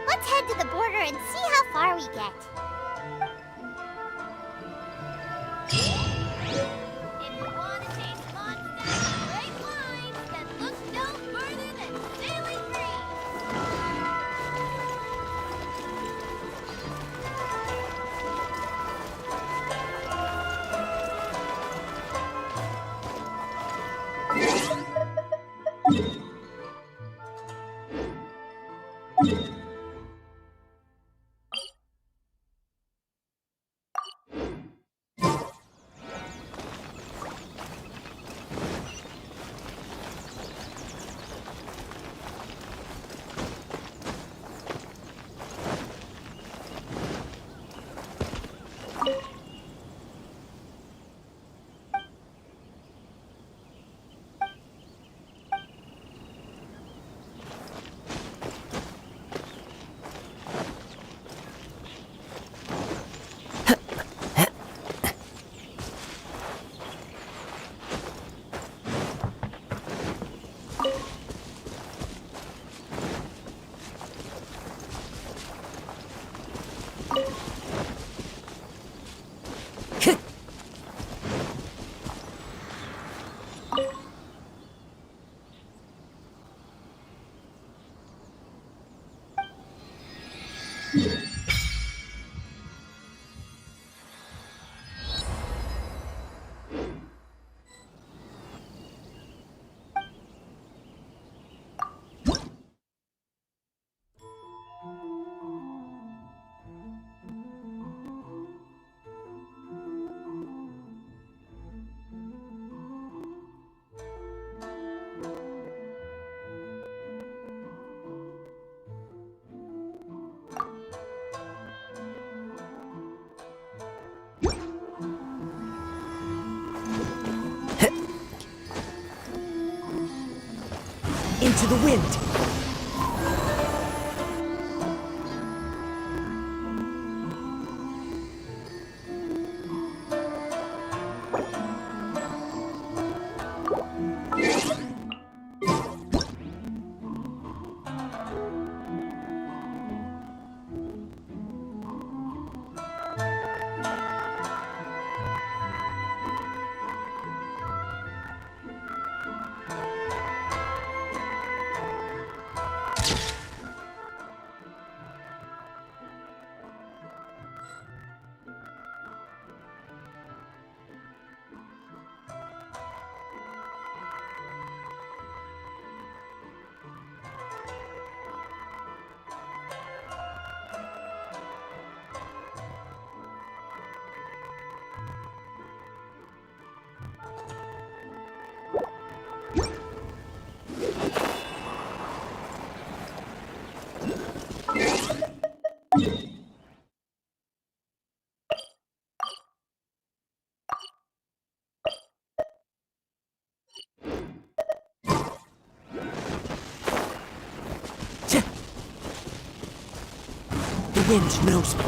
Let's head to the border and see how far we get. Into the wind! The wind knows me.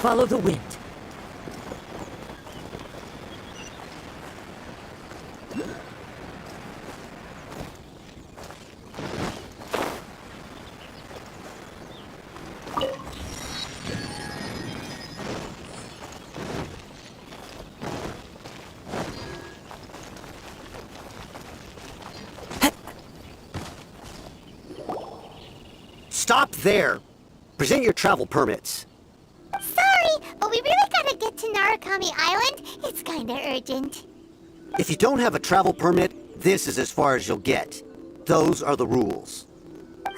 Follow the wind. Stop there! Present your travel permits. Sorry, but we really gotta get to Narukami Island. It's kinda urgent. If you don't have a travel permit, this is as far as you'll get. Those are the rules.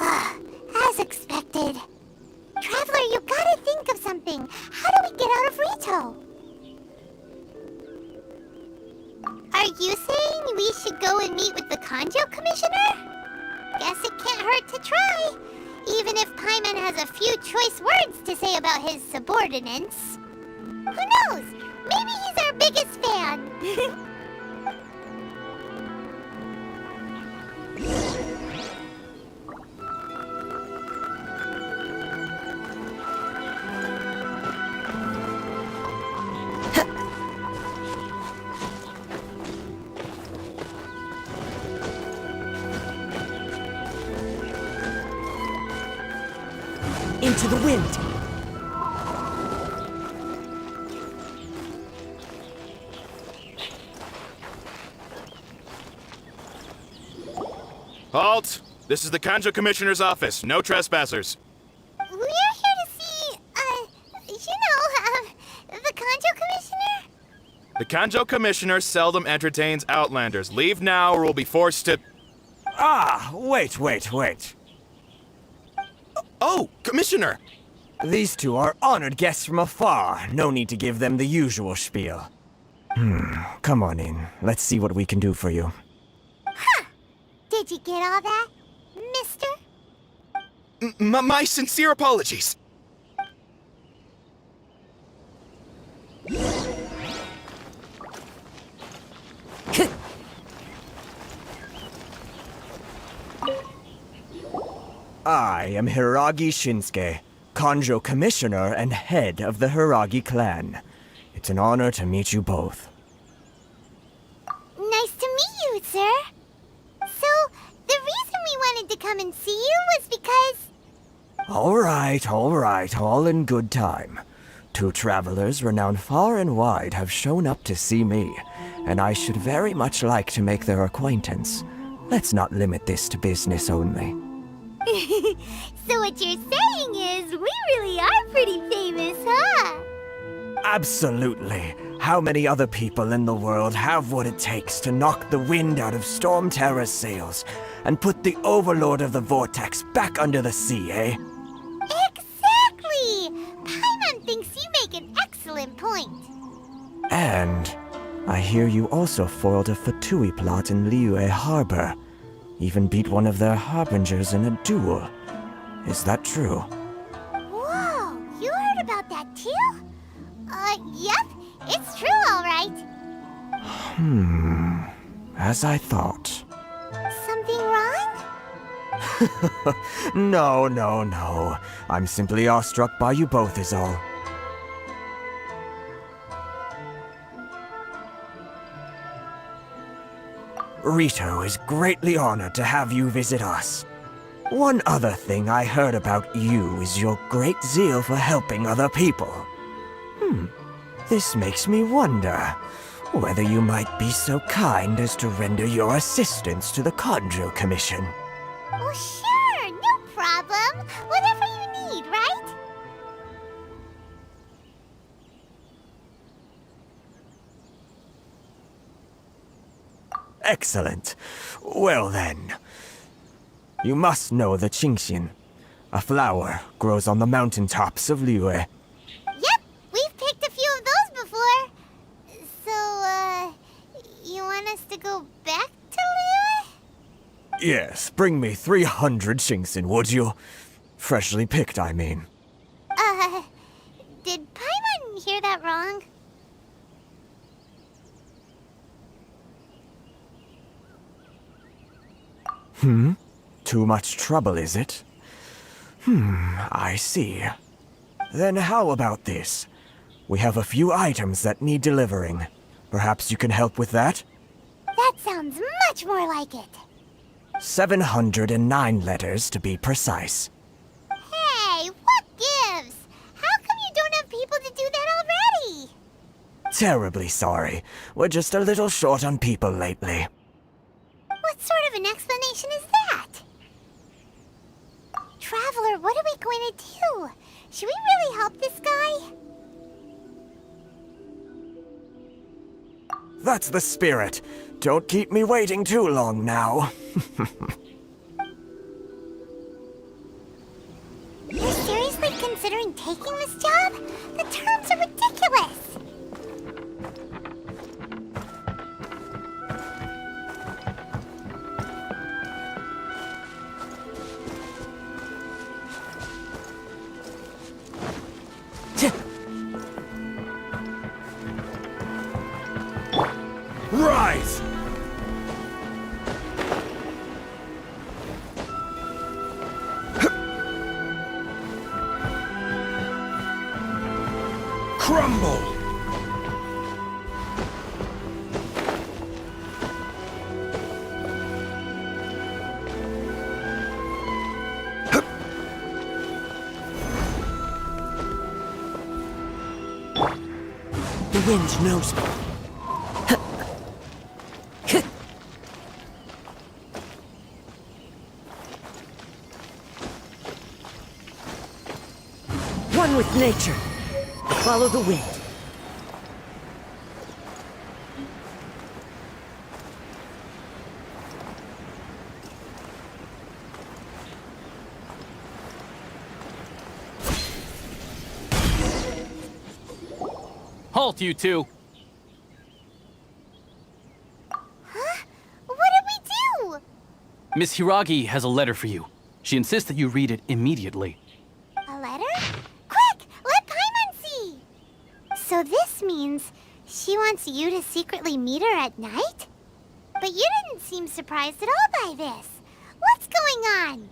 As expected. Traveler, you gotta think of something. How do we get out of Rito? Are you saying we should go and meet with the Kanjo Commissioner? Guess it can't hurt to try. Even if Paimon has a few choice words to say about his subordinates. Who knows? Maybe he's our biggest fan. Into the wind! Halt! This is the Kanjo Commissioner's office. No trespassers. We're here to see, the Kanjo Commissioner? The Kanjo Commissioner seldom entertains Outlanders. Leave now or we'll be forced to... Ah, wait. Oh, Commissioner! These two are honored guests from afar. No need to give them the usual spiel. Come on in. Let's see what we can do for you. Huh! Did you get all that, mister? My sincere apologies. I am Hiragi Shinsuke, Kanjo Commissioner and head of the Hiragi clan. It's an honor to meet you both. Nice to meet you, sir. So, the reason we wanted to come and see you was because... All right, all in good time. Two travelers renowned far and wide have shown up to see me, and I should very much like to make their acquaintance. Let's not limit this to business only. So what you're saying is, we really are pretty famous, huh? Absolutely. How many other people in the world have what it takes to knock the wind out of Storm Terror's sails and put the Overlord of the Vortex back under the sea, eh? Exactly! Paimon thinks you make an excellent point. And I hear you also foiled a Fatui plot in Liyue Harbor. Even beat one of their harbingers in a duel. Is that true? Whoa, you heard about that too? Yep, it's true, all right. As I thought. Something wrong? No. I'm simply awestruck by you both is all. Rito is greatly honored to have you visit us. One other thing I heard about you is your great zeal for helping other people. This makes me wonder whether you might be so kind as to render your assistance to the Conjo Commission. Well, sure, no problem. Whatever you need, right? Excellent. Well then. You must know the Genshin. A flower grows on the mountaintops of Liyue. Yep, we've picked a few of those before. So, you want us to go back to Liyue? Yes, bring me 300 Genshin, would you? Freshly picked, I mean. Did Paimon hear that wrong? Too much trouble, is it? I see. Then how about this? We have a few items that need delivering. Perhaps you can help with that? That sounds much more like it. 709 letters, to be precise. Hey, what gives? How come you don't have people to do that already? Terribly sorry. We're just a little short on people lately. What sort of an explanation is that? Traveler, what are we going to do? Should we really help this guy? That's the spirit. Don't keep me waiting too long now. You're seriously considering taking this job? The terms are ridiculous. Rise! Crumble! The wind knows me. One with nature. Follow the wind. Halt, you two! Huh? What did we do? Miss Hiragi has a letter for you. She insists that you read it immediately. A letter? Quick! Let Paimon see! So this means she wants you to secretly meet her at night? But you didn't seem surprised at all by this. What's going on?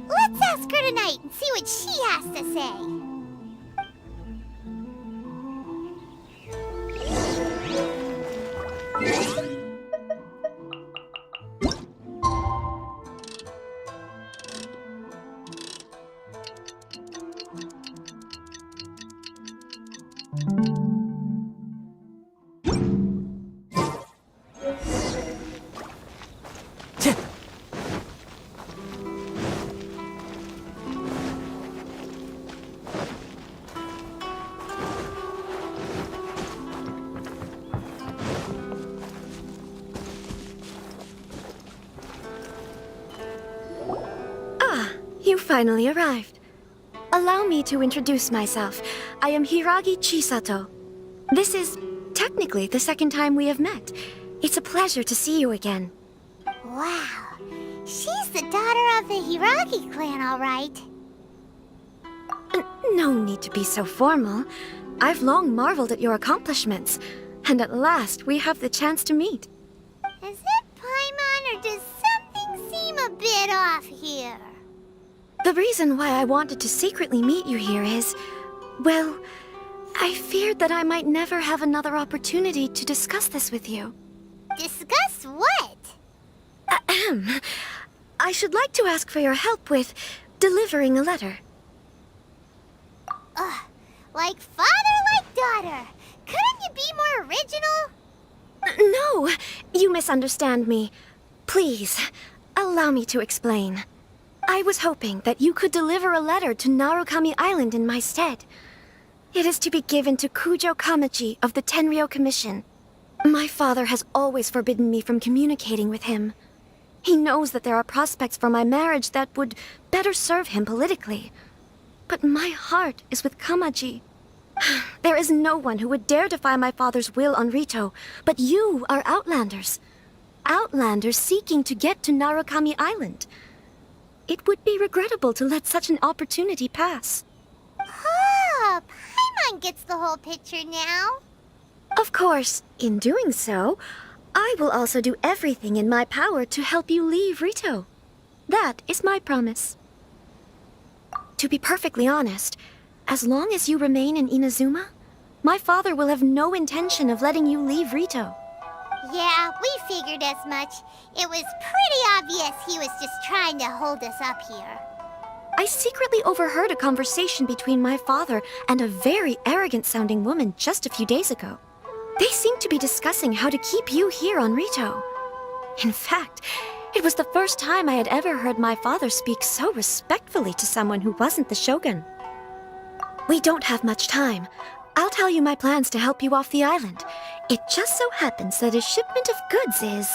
Let's ask her tonight and see what she has to say. finally arrived. Allow me to introduce myself. I am Hiragi Chisato. This is technically the second time we have met. It's a pleasure to see you again. Wow. She's the daughter of the Hiragi clan, all right. No need to be so formal. I've long marveled at your accomplishments, and at last we have the chance to meet. Is it Paimon, or does something seem a bit off here? The reason why I wanted to secretly meet you here is, well, I feared that I might never have another opportunity to discuss this with you. Discuss what? Ahem. I should like to ask for your help with delivering a letter. Like father, like daughter. Couldn't you be more original? No, you misunderstand me. Please, allow me to explain. I was hoping that you could deliver a letter to Narukami Island in my stead. It is to be given to Kujo Kamachi of the Tenryou Commission. My father has always forbidden me from communicating with him. He knows that there are prospects for my marriage that would better serve him politically. But my heart is with Kamaji. There is no one who would dare defy my father's will on Rito, but you are Outlanders. Outlanders seeking to get to Narukami Island. It would be regrettable to let such an opportunity pass. Oh, Paimon gets the whole picture now. Of course, in doing so, I will also do everything in my power to help you leave Rito. That is my promise. To be perfectly honest, as long as you remain in Inazuma, my father will have no intention of letting you leave Rito. Yeah, we figured as much. It was pretty obvious he was just trying to hold us up here. I secretly overheard a conversation between my father and a very arrogant-sounding woman just a few days ago. They seemed to be discussing how to keep you here on Rito. In fact, it was the first time I had ever heard my father speak so respectfully to someone who wasn't the Shogun. We don't have much time. I'll tell you my plans to help you off the island. It just so happens that a shipment of goods is...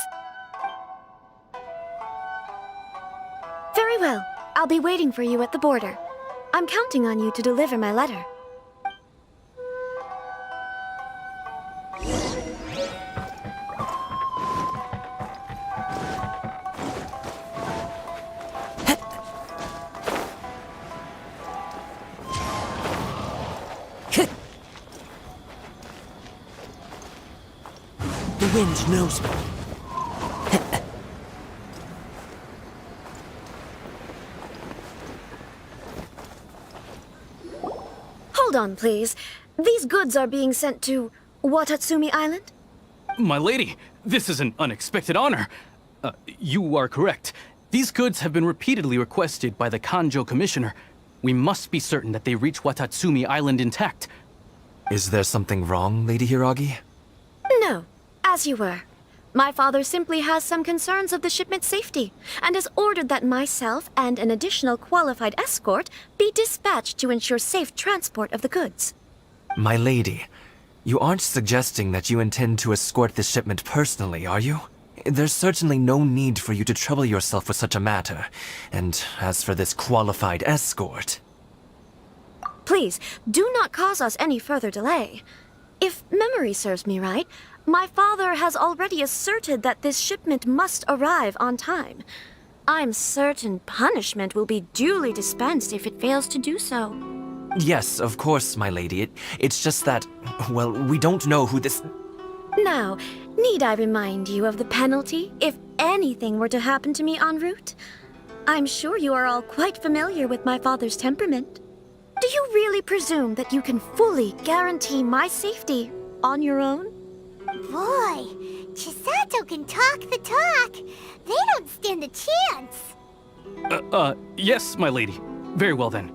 Very well. I'll be waiting for you at the border. I'm counting on you to deliver my letter. The wind knows me. Hold on, please. These goods are being sent to Watatsumi Island? My lady, this is an unexpected honor. You are correct. These goods have been repeatedly requested by the Kanjo Commissioner. We must be certain that they reach Watatsumi Island intact. Is there something wrong, Lady Hiragi? No, as you were. My father simply has some concerns of the shipment's safety, and has ordered that myself and an additional qualified escort be dispatched to ensure safe transport of the goods. My lady, you aren't suggesting that you intend to escort this shipment personally, are you? There's certainly no need for you to trouble yourself with such a matter. And as for this qualified escort... Please, do not cause us any further delay. If memory serves me right, my father has already asserted that this shipment must arrive on time. I'm certain punishment will be duly dispensed if it fails to do so. Yes, of course, my lady. It's just that, well, we don't know who this... Now, need I remind you of the penalty if anything were to happen to me en route? I'm sure you are all quite familiar with my father's temperament. Do you really presume that you can fully guarantee my safety on your own? Boy, Chisato can talk the talk. They don't stand a chance. Yes, my lady. Very well then.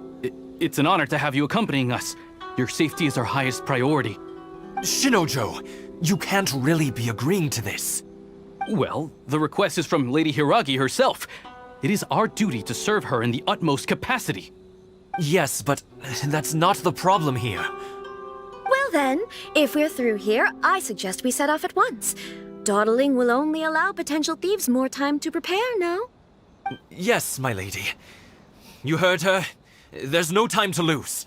It's an honor to have you accompanying us. Your safety is our highest priority. Shinojo, you can't really be agreeing to this. Well, the request is from Lady Hiragi herself. It is our duty to serve her in the utmost capacity. Yes, but that's not the problem here. Well then, if we're through here, I suggest we set off at once. Dawdling will only allow potential thieves more time to prepare, no? Yes, my lady. you heard her? There's no time to lose.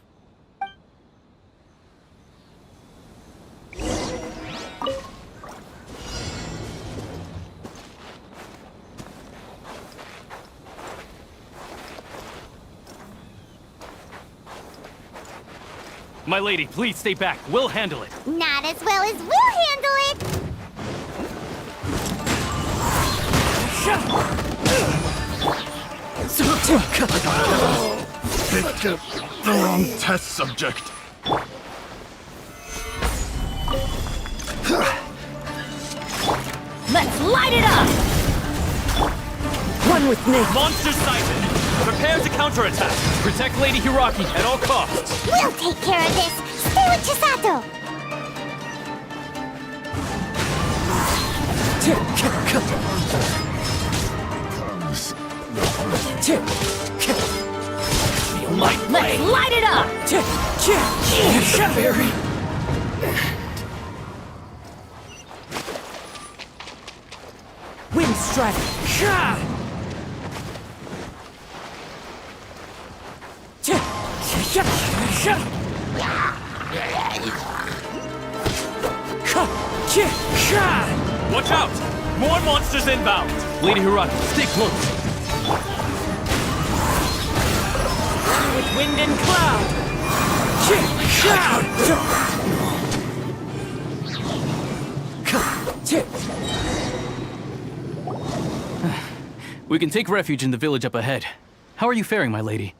My lady, please stay back. We'll handle it. Not as well as we'll handle it! Picked the wrong test subject. Let's light it up! One with me. Monster sighted. Prepare to counterattack. Protect Lady Hiraki at all costs. We'll take care of this! Stay with Chisato! Let's light it up! Wind strike. Watch out! More monsters inbound! Lady Hiraki, stay close. With wind and cloud! We can take refuge in the village up ahead. How are you faring, my lady?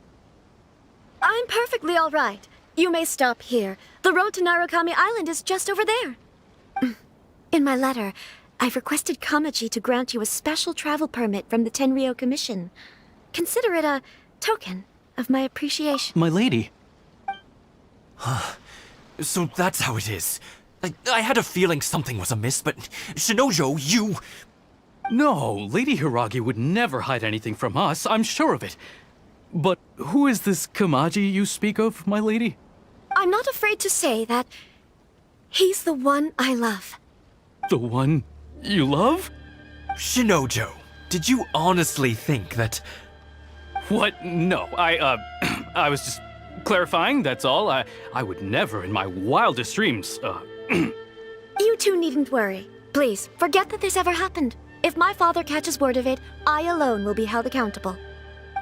I'm perfectly all right. You may stop here. The road to Narukami Island is just over there. In my letter, I've requested Kamaji to grant you a special travel permit from the Tenryou Commission. Consider it a token of my appreciation. My lady. So that's how it is. I had a feeling something was amiss, but Shinojo, you... No, Lady Hiragi would never hide anything from us, I'm sure of it. But who is this Kamaji you speak of, my lady? I'm not afraid to say that he's the one I love. The one you love? Shinojo, did you honestly think that... What? No, I was just clarifying, that's all. I would never in my wildest dreams, You two needn't worry. Please, forget that this ever happened. If my father catches word of it, I alone will be held accountable.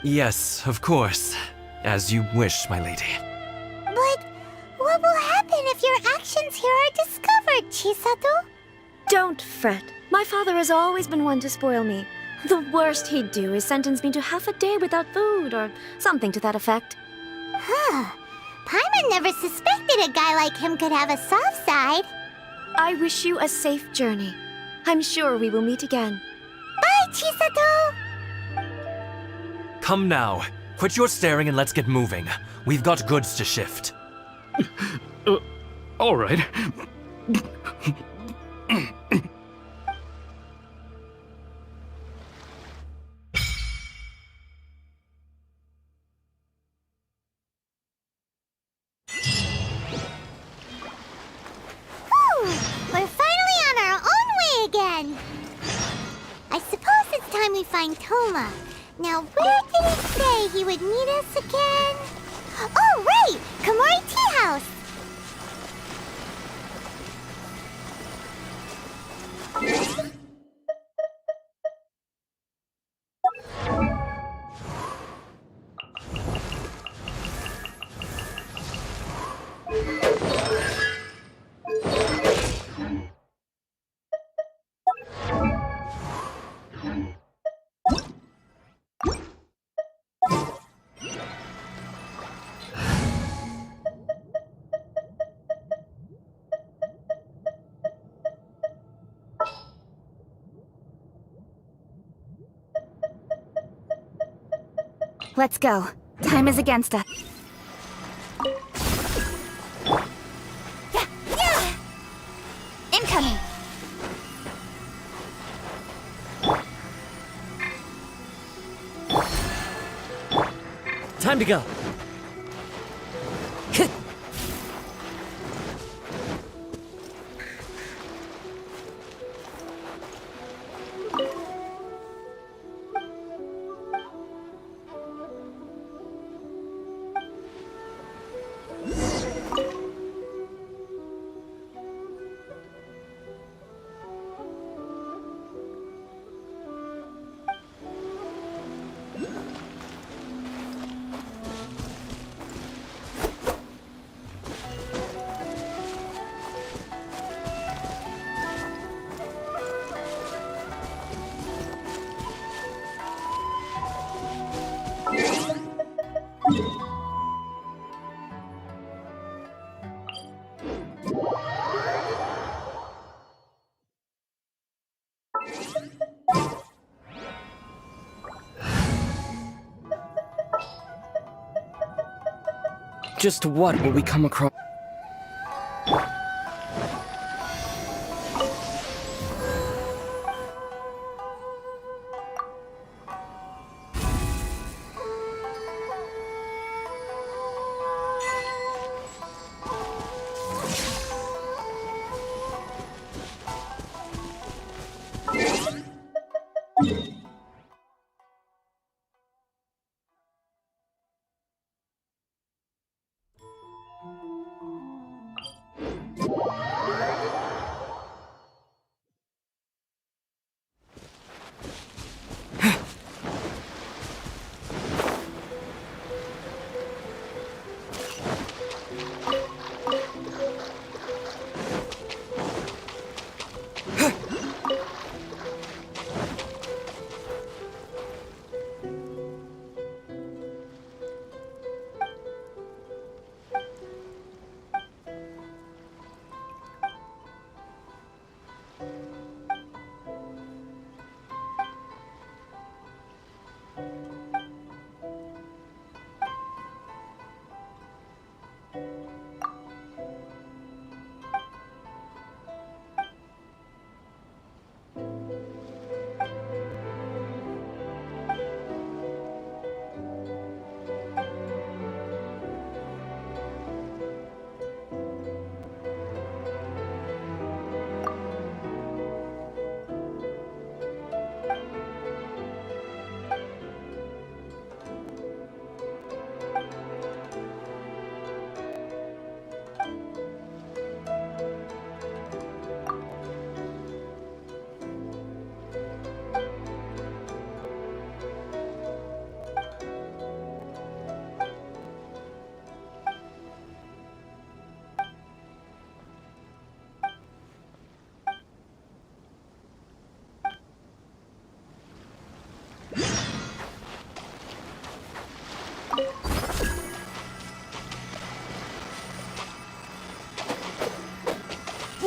Yes, of course. As you wish, my lady. But what will happen if your actions here are discovered, Chisato? Don't fret. My father has always been one to spoil me. The worst he'd do is sentence me to half a day without food, or something to that effect. Huh. Paimon never suspected a guy like him could have a soft side. I wish you a safe journey. I'm sure we will meet again. Bye, Chisato! Come now. Quit your staring and let's get moving. We've got goods to shift. All right. We're finally on our own way again. I suppose it's time we find Toma. Now, where did he say he would meet us again? Oh, right! Komori Tea House! Let's go. Time is against us. Incoming! Time to go. Just what will we come across?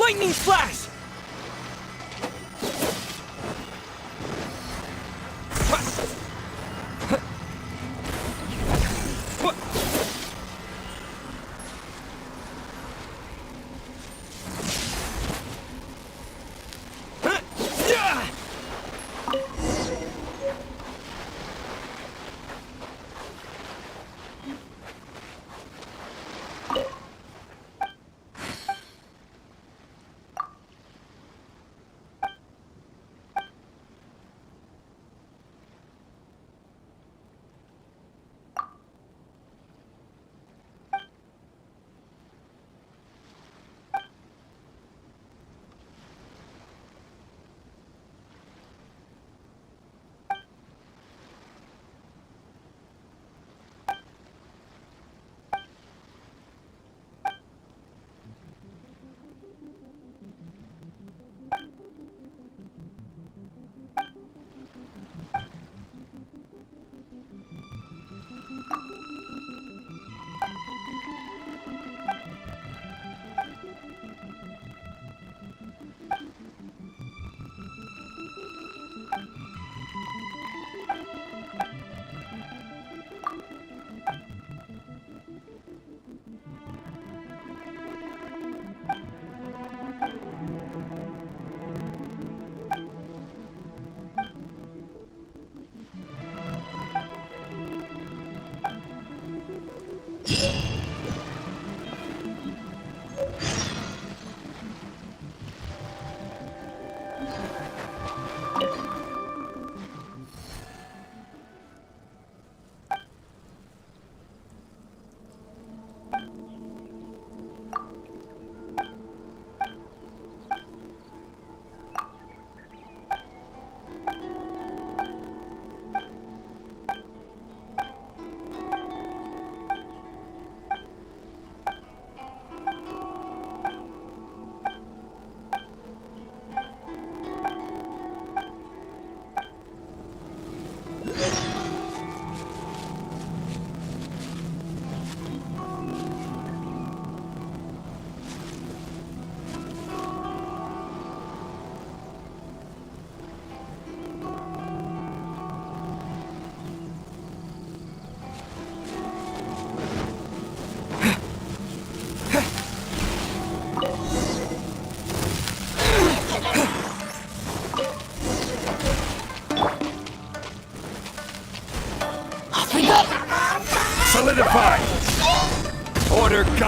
Lightning flash!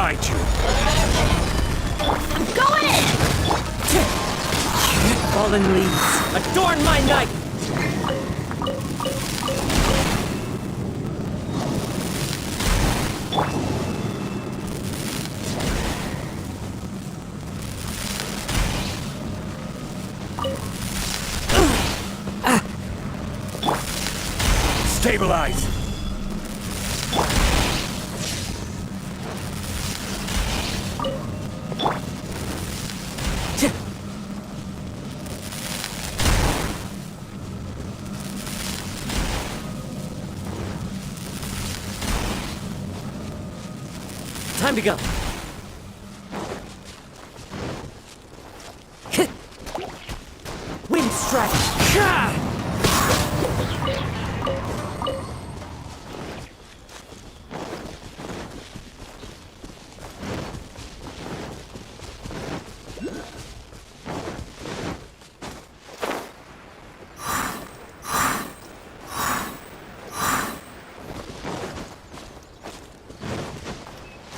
find you. I'm going in! Fallen leaves, adorn my night! Stabilize! Time to go. Wind strike.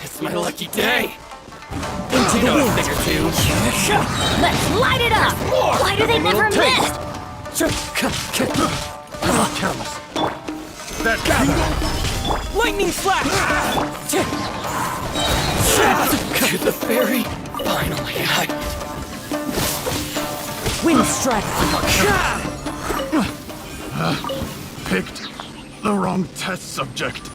It's my lucky day. Into the wind. Thing or two. Let's light it up! Why do they never miss? Careless. That gather! Lightning slash! The fairy. Finally, Wind strike. Picked the wrong test subject.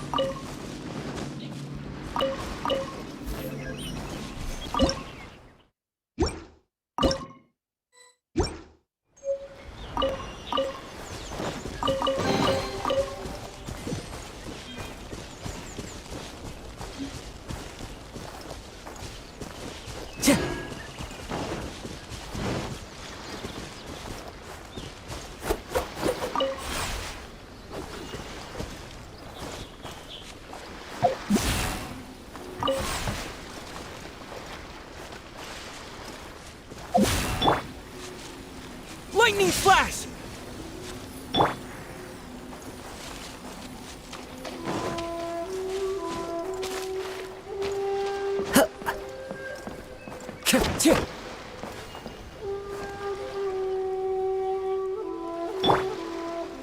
lightning slash!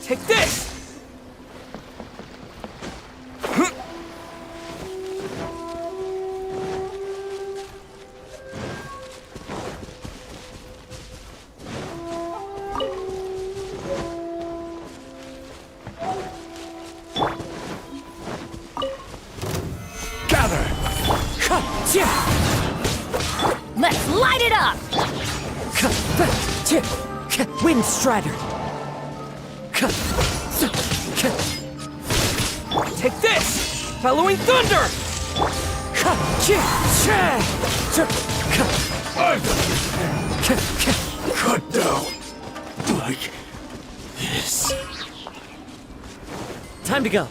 Take this! Let's light it up! Wind Strider. Take this! Following thunder! Cut down. Like this. Time to go.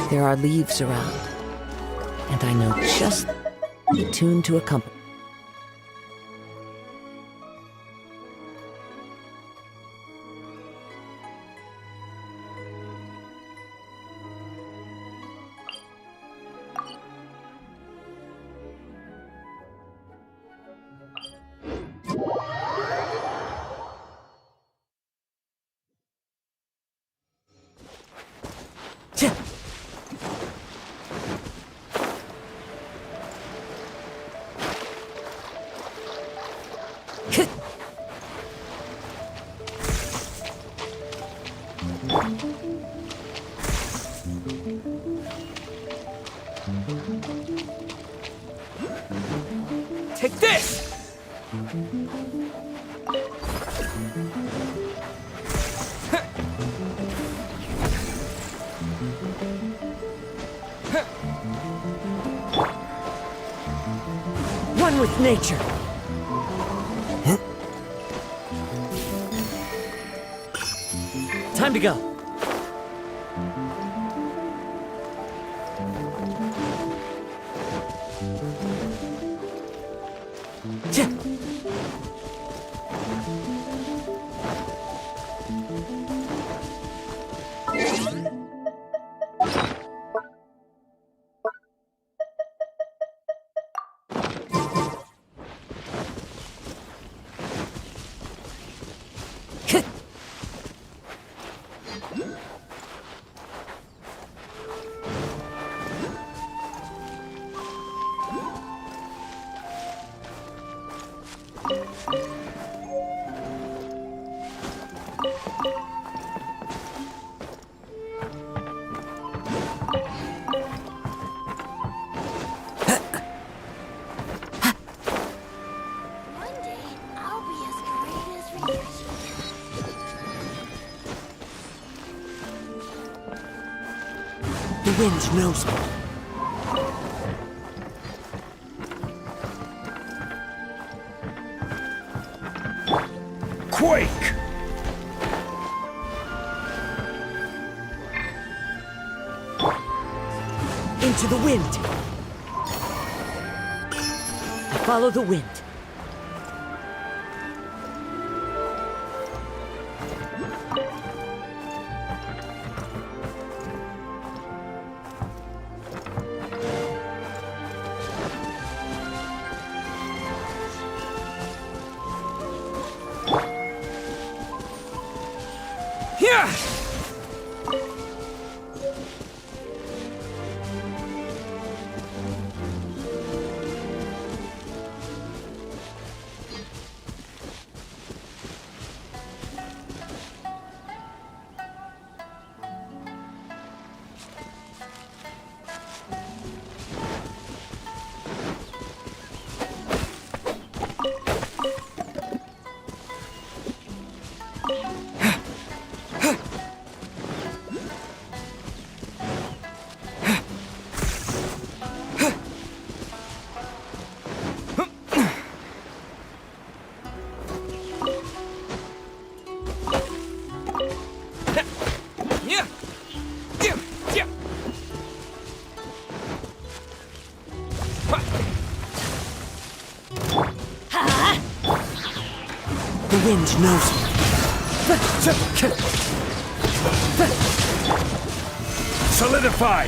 There are leaves around, and I know just the tune to accompany. Take this! One with nature. Time to go. The wind knows me. Quake! Into the wind. I follow the wind. Here! The wind knows me. Solidify!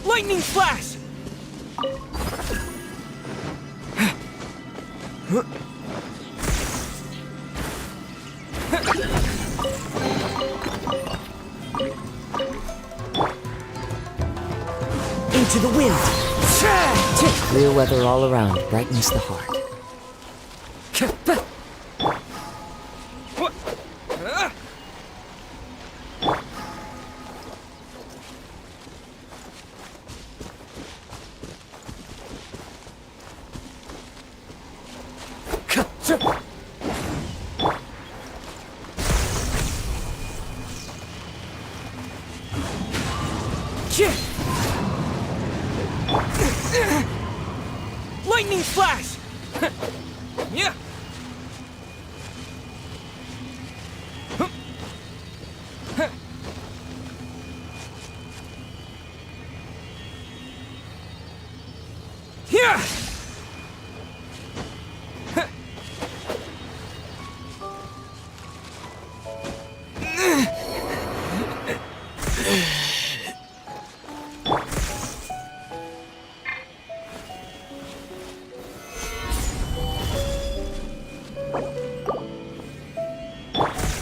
Lightning flash! Into the wind. Clear weather all around brightens the heart. Lightning flash! Yeah. Here!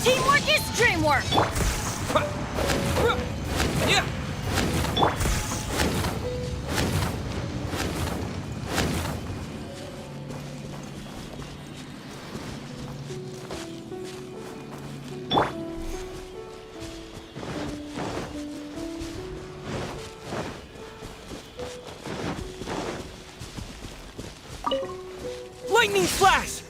Teamwork is dreamwork! Yeah! Lightning flash!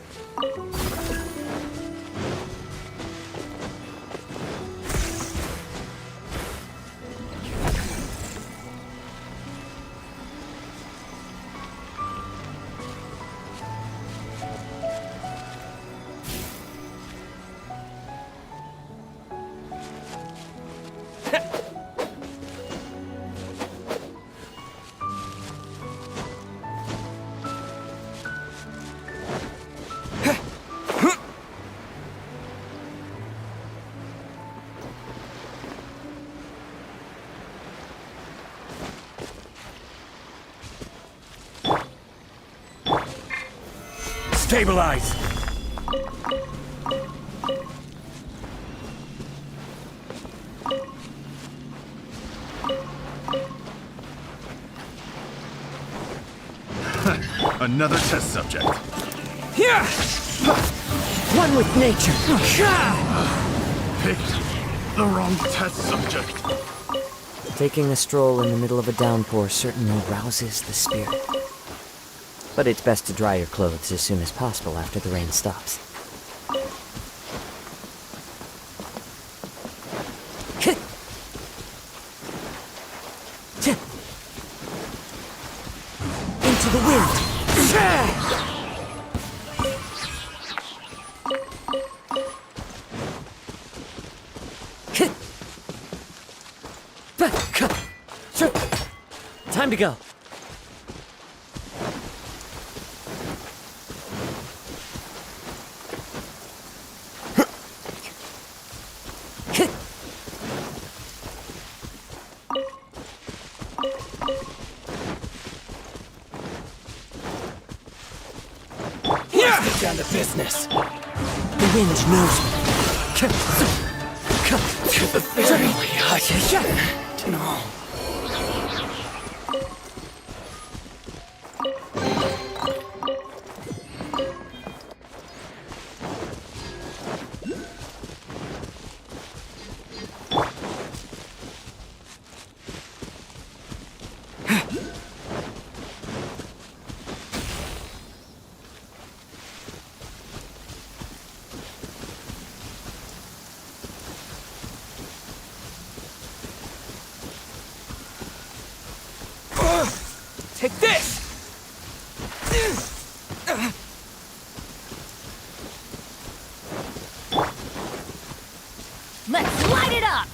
Stabilize! Another test subject. Here! One with nature. Picked the wrong test subject. Taking a stroll in the middle of a downpour certainly rouses the spirit. But it's best to dry your clothes as soon as possible after the rain stops. Into the wind! Time to go. Here! Down to business. The wind knows me. To the very height. No. Take this! Let's light it up!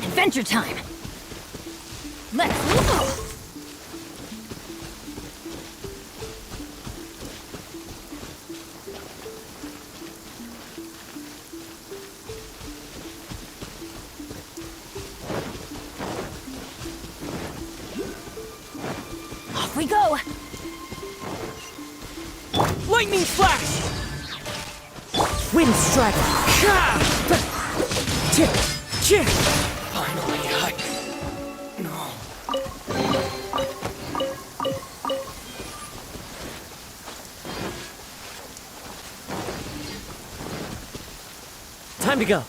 Adventure time! Let's go! Off we go! Lightning flash! Wind strider! Finally, No. Time to go.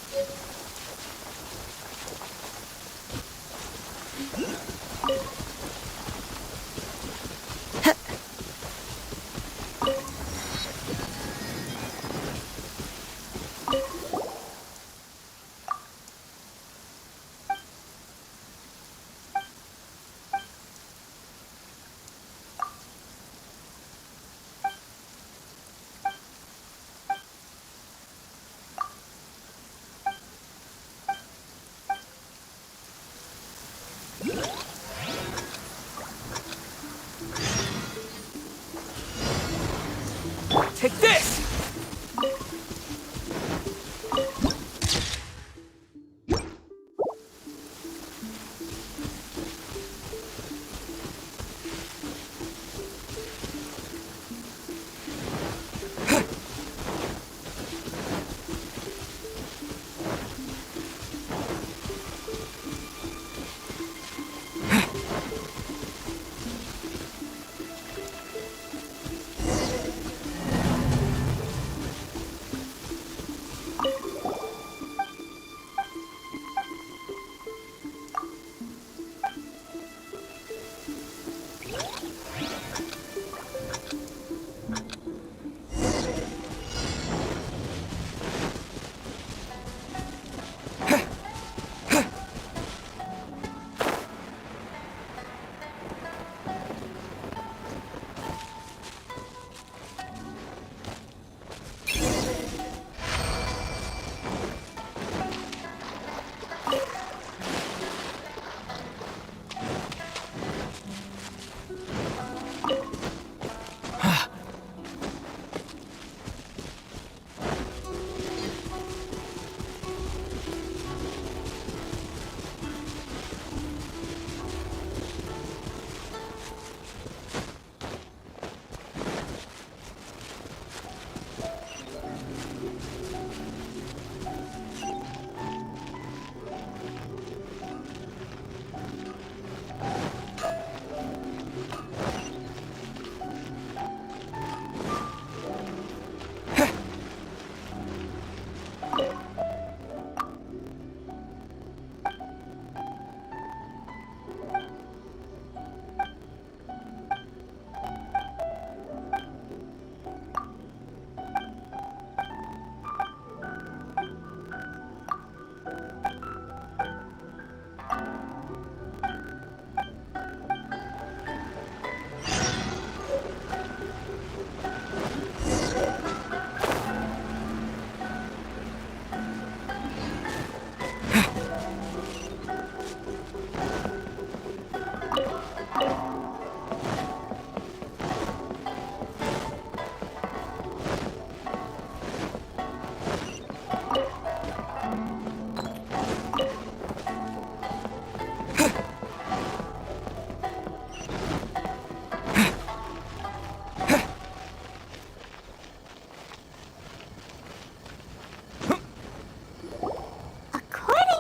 Take this!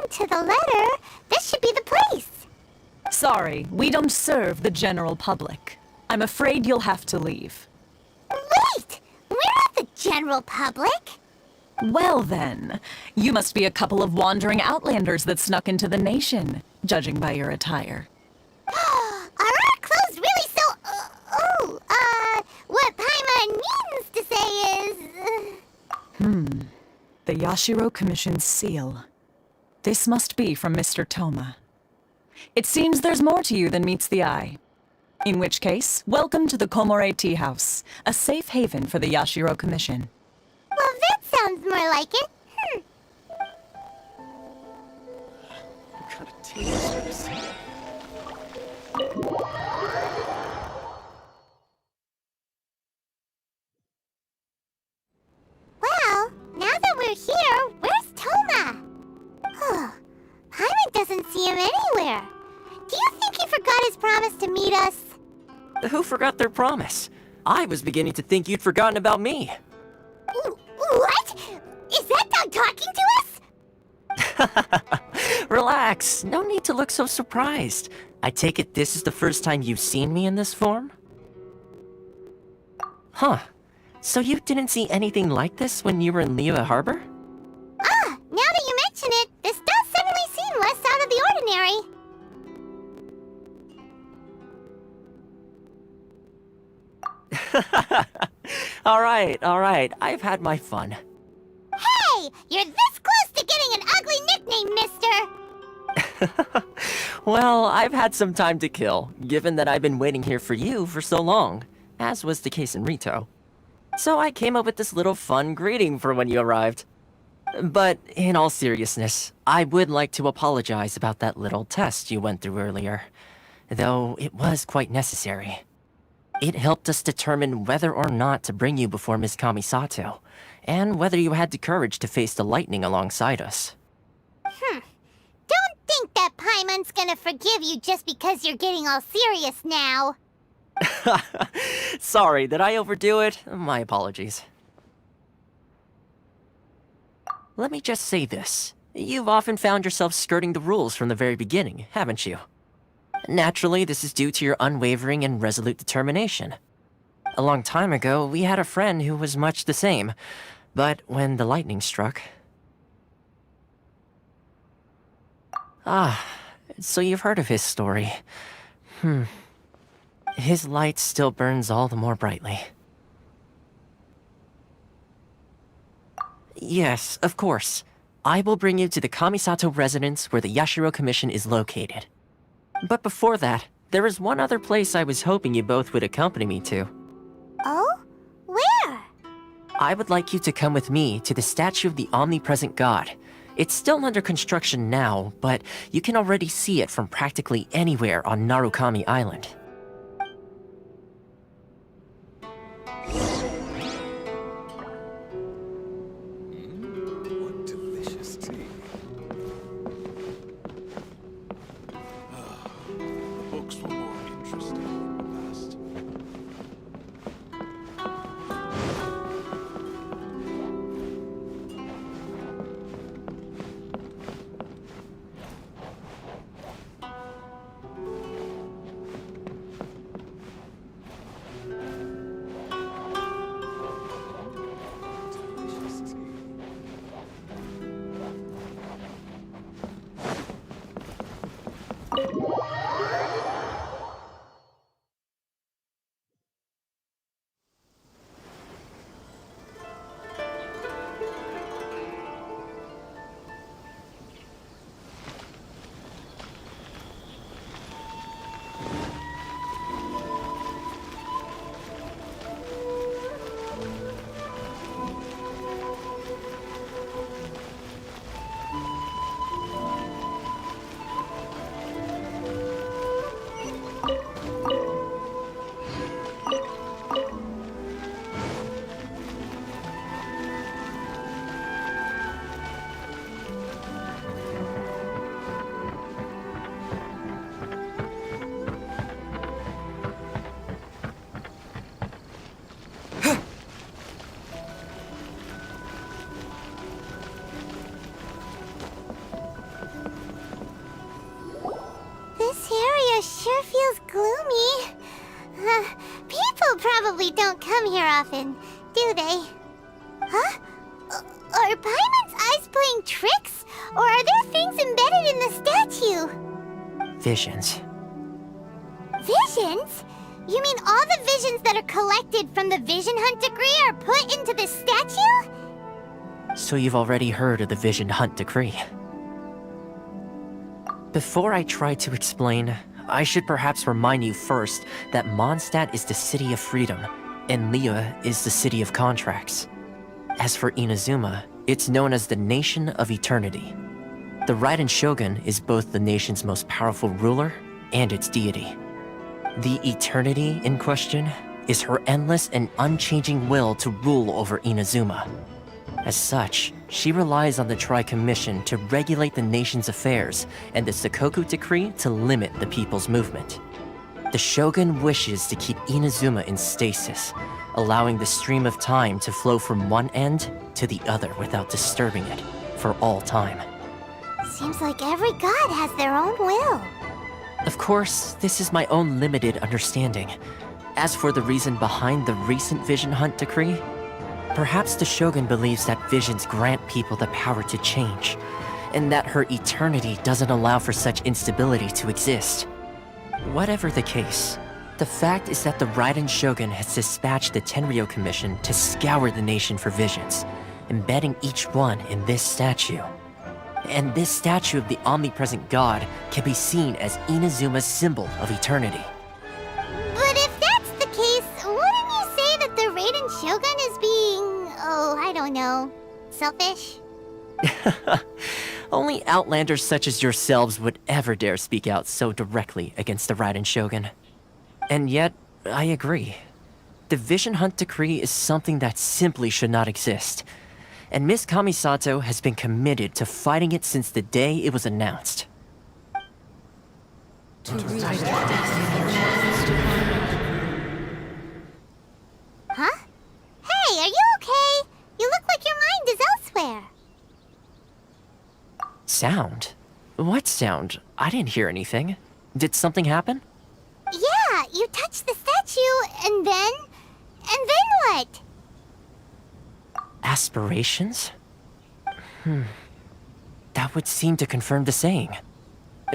To the letter, this should be the place. Sorry, we don't serve the general public. I'm afraid you'll have to leave. Wait! We're not the general public. Well then, you must be a couple of wandering outlanders that snuck into the nation, judging by your attire. Are our clothes really so... what Paimon means to say is... The Yashiro Commission's seal. This must be from Mr. Toma. It seems there's more to you than meets the eye. In which case, welcome to the Komore Tea House, a safe haven for the Yashiro Commission. Well, that sounds more like it. What kind of tea is this? Well, now that we're here, where's Toma? Paimon doesn't see him anywhere. Do you think he forgot his promise to meet us? Who forgot their promise? I was beginning to think you'd forgotten about me. What? Is that dog talking to us? Relax, no need to look so surprised. I take it this is the first time you've seen me in this form? Huh. So you didn't see anything like this when you were in Liyue Harbor? Now that you mention it, this does suddenly seem less out of the ordinary. Alright, I've had my fun. Hey! You're this close to getting an ugly nickname, mister! Well, I've had some time to kill, given that I've been waiting here for you for so long, as was the case in Rito. So I came up with this little fun greeting for when you arrived. But in all seriousness, I would like to apologize about that little test you went through earlier, though it was quite necessary. It helped us determine whether or not to bring you before Miss Kamisato, and whether you had the courage to face the lightning alongside us. Don't think that Paimon's gonna forgive you just because you're getting all serious now. Sorry, did I overdo it? My apologies. Let me just say this. You've often found yourself skirting the rules from the very beginning, haven't you? Naturally, this is due to your unwavering and resolute determination. A long time ago, we had a friend who was much the same, but when the lightning struck... Ah, so you've heard of his story. His light still burns all the more brightly. Yes, of course. I will bring you to the Kamisato residence where the Yashiro Commission is located. But before that, there is one other place I was hoping you both would accompany me to. Oh? Where? I would like you to come with me to the statue of the omnipresent god. It's still under construction now, but you can already see it from practically anywhere on Narukami Island. What delicious tea. The books were more interesting in the past. This area sure feels gloomy. People probably don't come here often, do they? Huh? Are Paimon's eyes playing tricks? Or are there things embedded in the statue? Visions. Visions? You mean all the visions that are collected from the Vision Hunt decree are put into this statue? So you've already heard of the Vision Hunt decree. Before I try to explain, I should perhaps remind you first that Mondstadt is the city of freedom, and Liyue is the city of contracts. As for Inazuma, it's known as the Nation of Eternity. The Raiden Shogun is both the nation's most powerful ruler and its deity. The Eternity in question is her endless and unchanging will to rule over Inazuma. As such, she relies on the Tri-Commission to regulate the nation's affairs and the Sakoku Decree to limit the people's movement. The Shogun wishes to keep Inazuma in stasis, allowing the stream of time to flow from one end to the other without disturbing it for all time. Seems like every god has their own will. Of course, this is my own limited understanding. As for the reason behind the recent Vision Hunt decree, perhaps the Shogun believes that visions grant people the power to change, and that her eternity doesn't allow for such instability to exist. Whatever the case, the fact is that the Raiden Shogun has dispatched the Tenryou Commission to scour the nation for visions, embedding each one in this statue. And this statue of the omnipresent god can be seen as Inazuma's symbol of eternity. But if that's the case, wouldn't you say that the Raiden Shogun is being... oh, I don't know... selfish? Only outlanders such as yourselves would ever dare speak out so directly against the Raiden Shogun. And yet, I agree. The Vision Hunt Decree is something that simply should not exist. And Miss Kamisato has been committed to fighting it since the day it was announced. Huh? Hey, are you okay? You look like your mind is elsewhere. Sound? What sound? I didn't hear anything. Did something happen? Yeah, you touched the statue, and then what? Aspirations? That would seem to confirm the saying.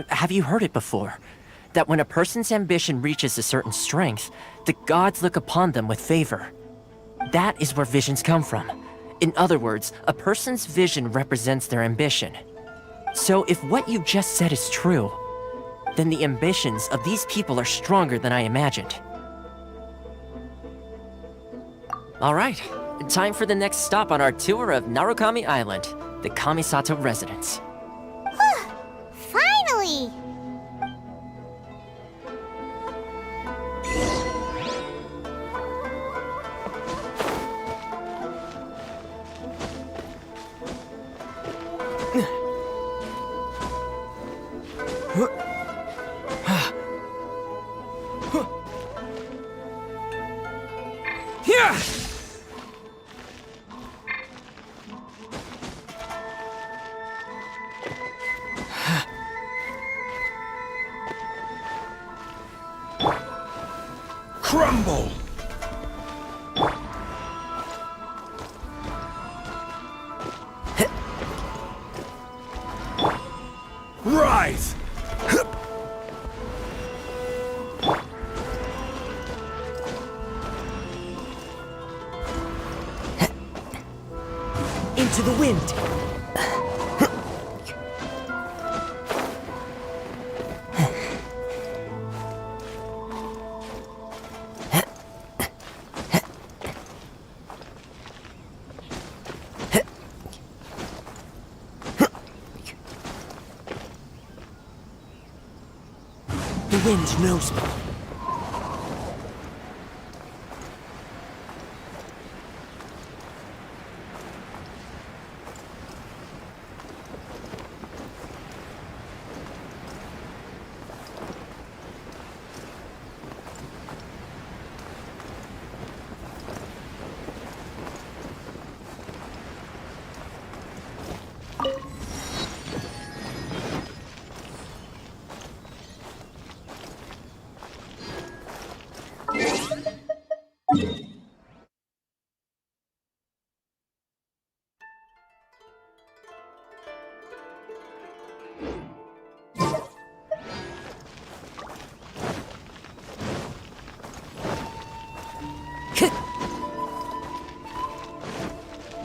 Have you heard it before? That when a person's ambition reaches a certain strength, the gods look upon them with favor. That is where visions come from. In other words, a person's vision represents their ambition. So if what you just said is true, then the ambitions of these people are stronger than I imagined. Alright, time for the next stop on our tour of Narukami Island, the Kamisato residence. Finally! Yeah! Crumble! Rise! Into the wind! The wind knows me.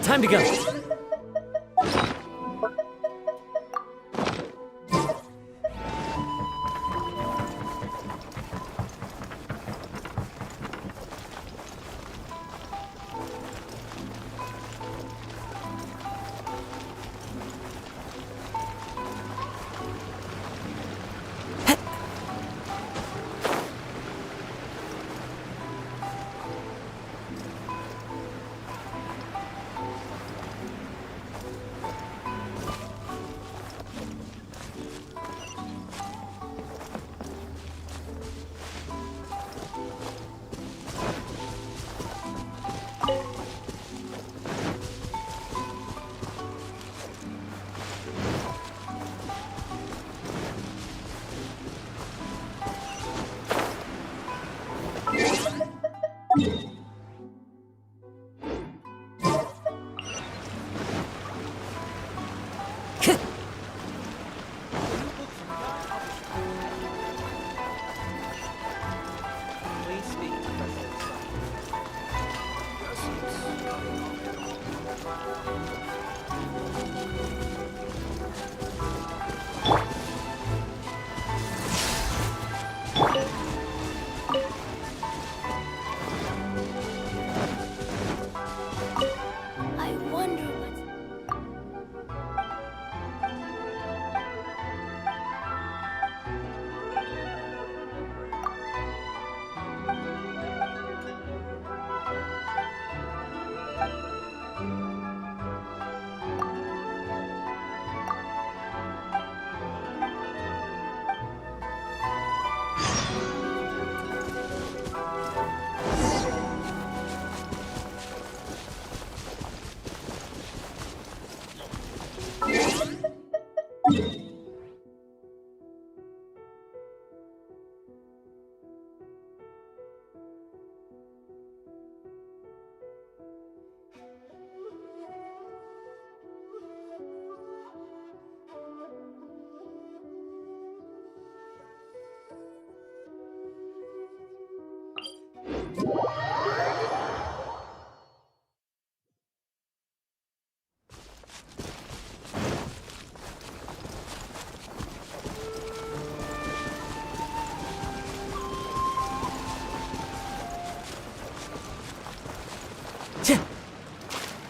Time to go.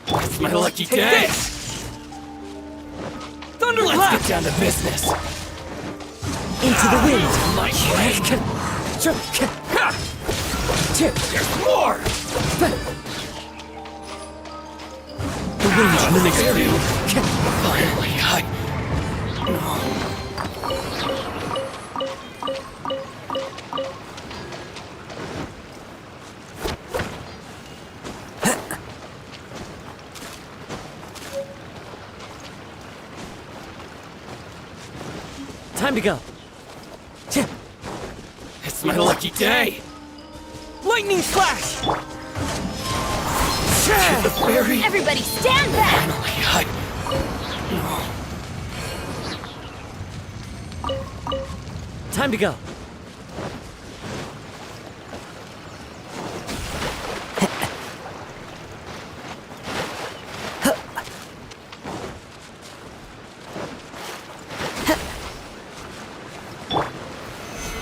It's my lucky day! Thunderclap! Let's get down to business! Into the wind! My way! There's more! The wind mimics you. Finally, Time to go. It's my lucky day! Lightning flash! The fairy! Everybody stand back! Time to go.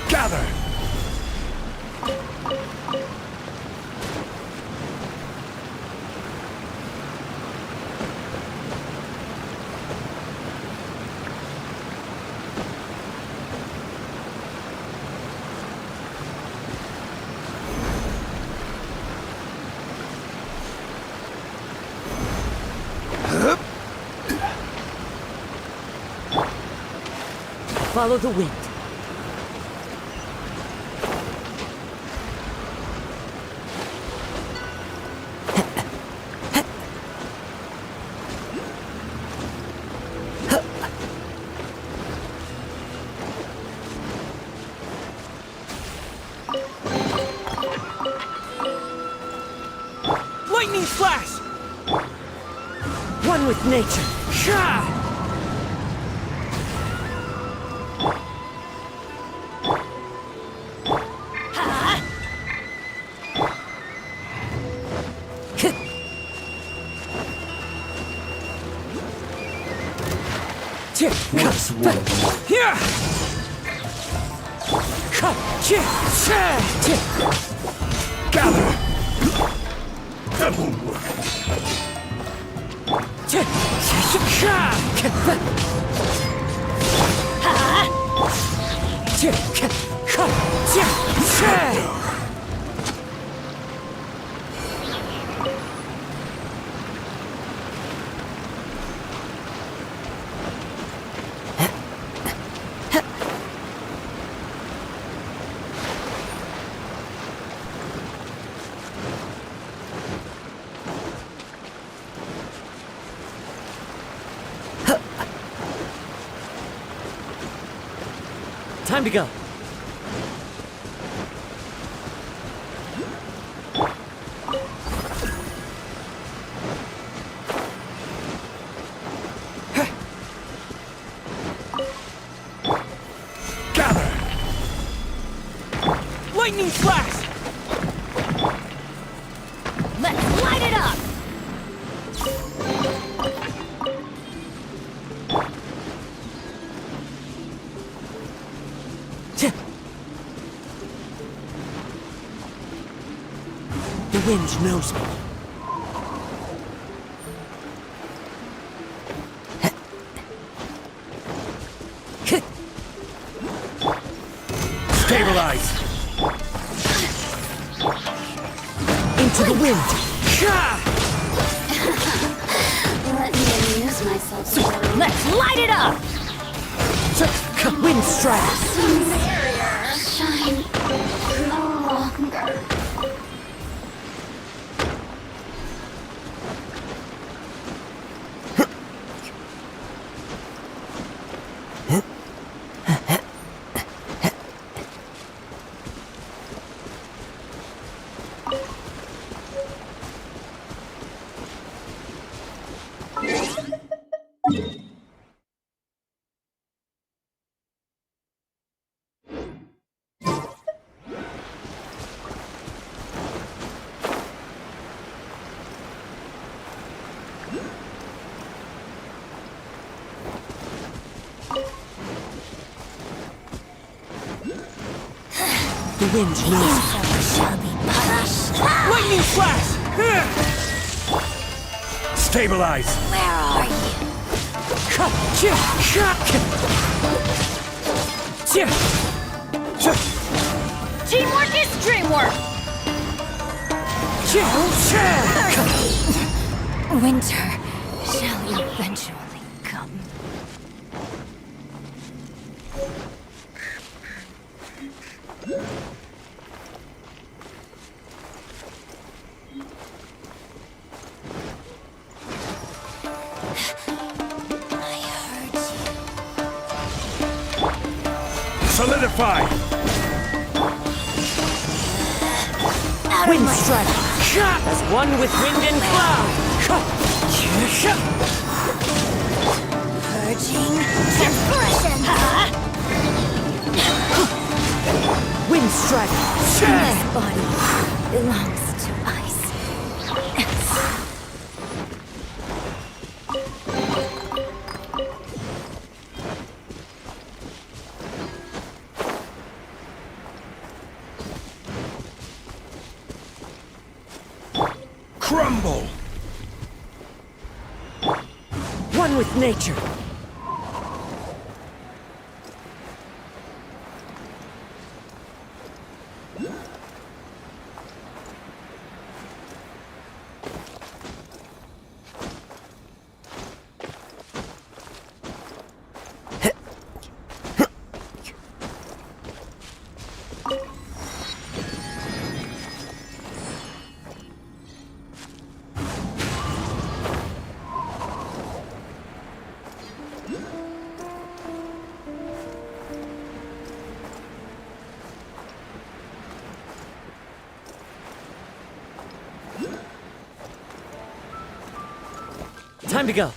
Gather! Follow the wind. Lightning flash! One with nature. Shah! Here! Gather! Time to go. Gather! Lightning flash! Let's light it up! The wind knows me. Stabilize! Into the wind. strike! Shine no longer. The wind knows. Shall be punished. Lightning flash! Stabilize! Where are you? Teamwork is dreamwork! Winter shall eventually come. Solidify! Wind strike! As one with wind and cloud! Purging depression. Wind strike! This body belongs to ice. Crumble! One with nature! Time to go.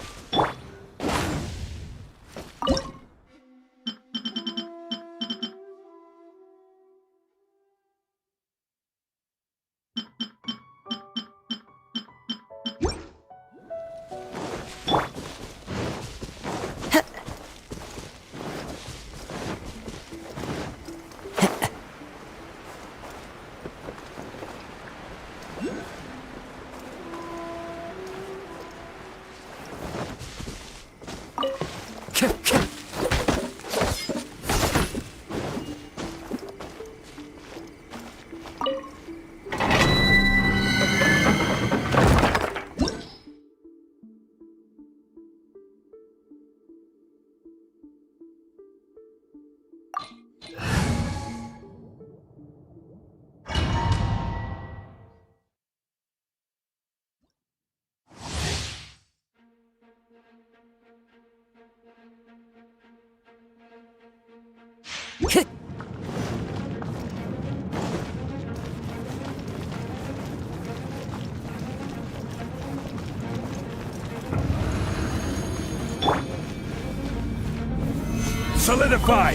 Solidify!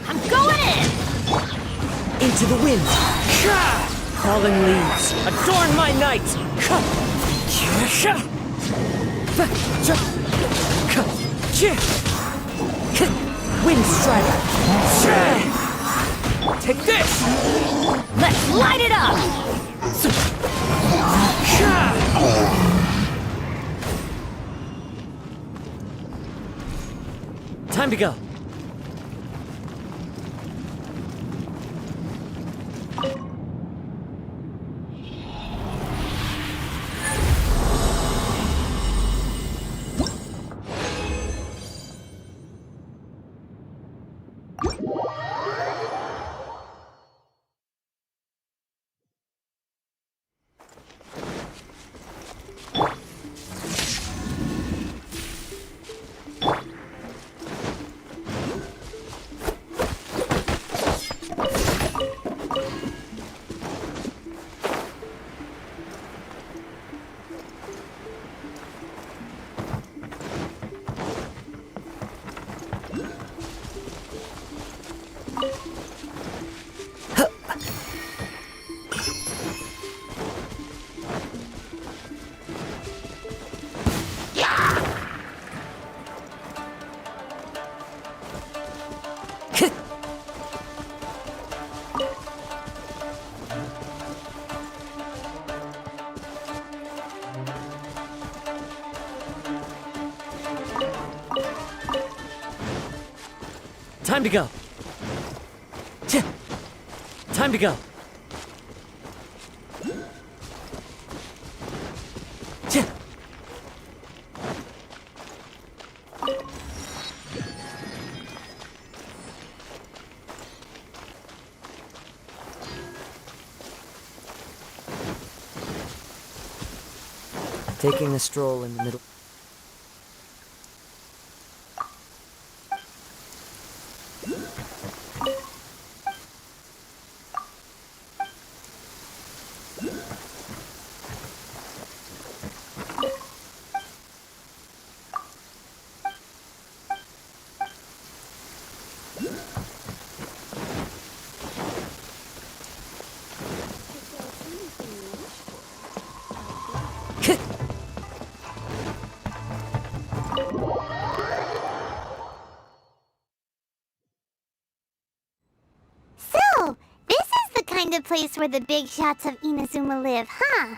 I'm going in! Into the wind! Falling leaves, adorn my night! Wind strike! Take this! Let's light it up! Time to go. Time to go. Time to go. Taking a stroll in the middle. So, this is the kind of place where the big shots of Inazuma live, huh?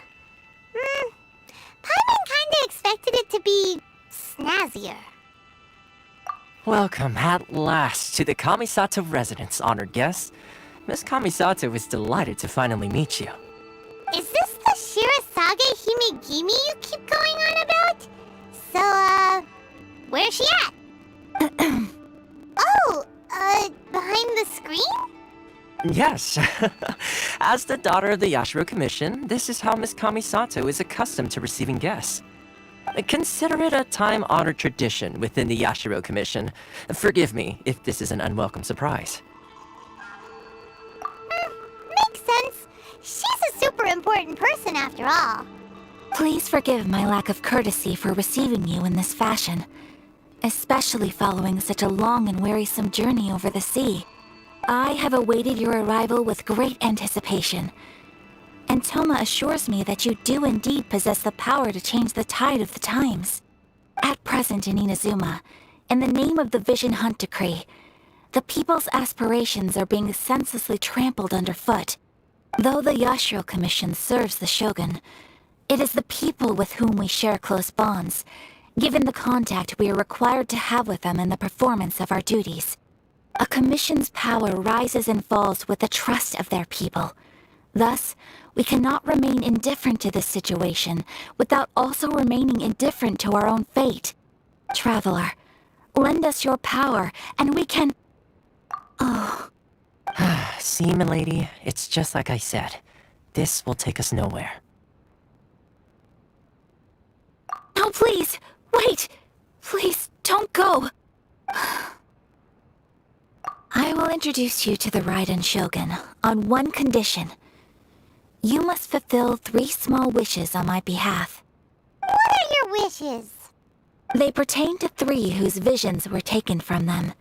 Paimon kinda expected it to be snazzier. Welcome at last to the Kamisato residence, honored guest. Miss Kamisato is delighted to finally meet you. Is this the Shirazage Himegimi you keep going on about? So, where's she at? Oh, behind the screen? Yes. As the daughter of the Yashiro Commission, this is how Miss Kamisato is accustomed to receiving guests. Consider it a time-honored tradition within the Yashiro Commission. Forgive me if this is an unwelcome surprise. Makes sense. She's a super important person after all. Please forgive my lack of courtesy for receiving you in this fashion, especially following such a long and wearisome journey over the sea. I have awaited your arrival with great anticipation, and Toma assures me that you do indeed possess the power to change the tide of the times. At present in Inazuma, in the name of the Vision Hunt Decree, the people's aspirations are being senselessly trampled underfoot. Though the Yashiro Commission serves the Shogun, it is the people with whom we share close bonds, given the contact we are required to have with them in the performance of our duties. A commission's power rises and falls with the trust of their people. Thus, we cannot remain indifferent to this situation without also remaining indifferent to our own fate. Traveler, lend us your power, and we can... Oh... See, milady, it's just like I said. This will take us nowhere. No, please! Wait! Please, don't go! I will introduce you to the Raiden Shogun on one condition. You must fulfill 3 small wishes on my behalf. What are your wishes? They pertain to 3 whose visions were taken from them.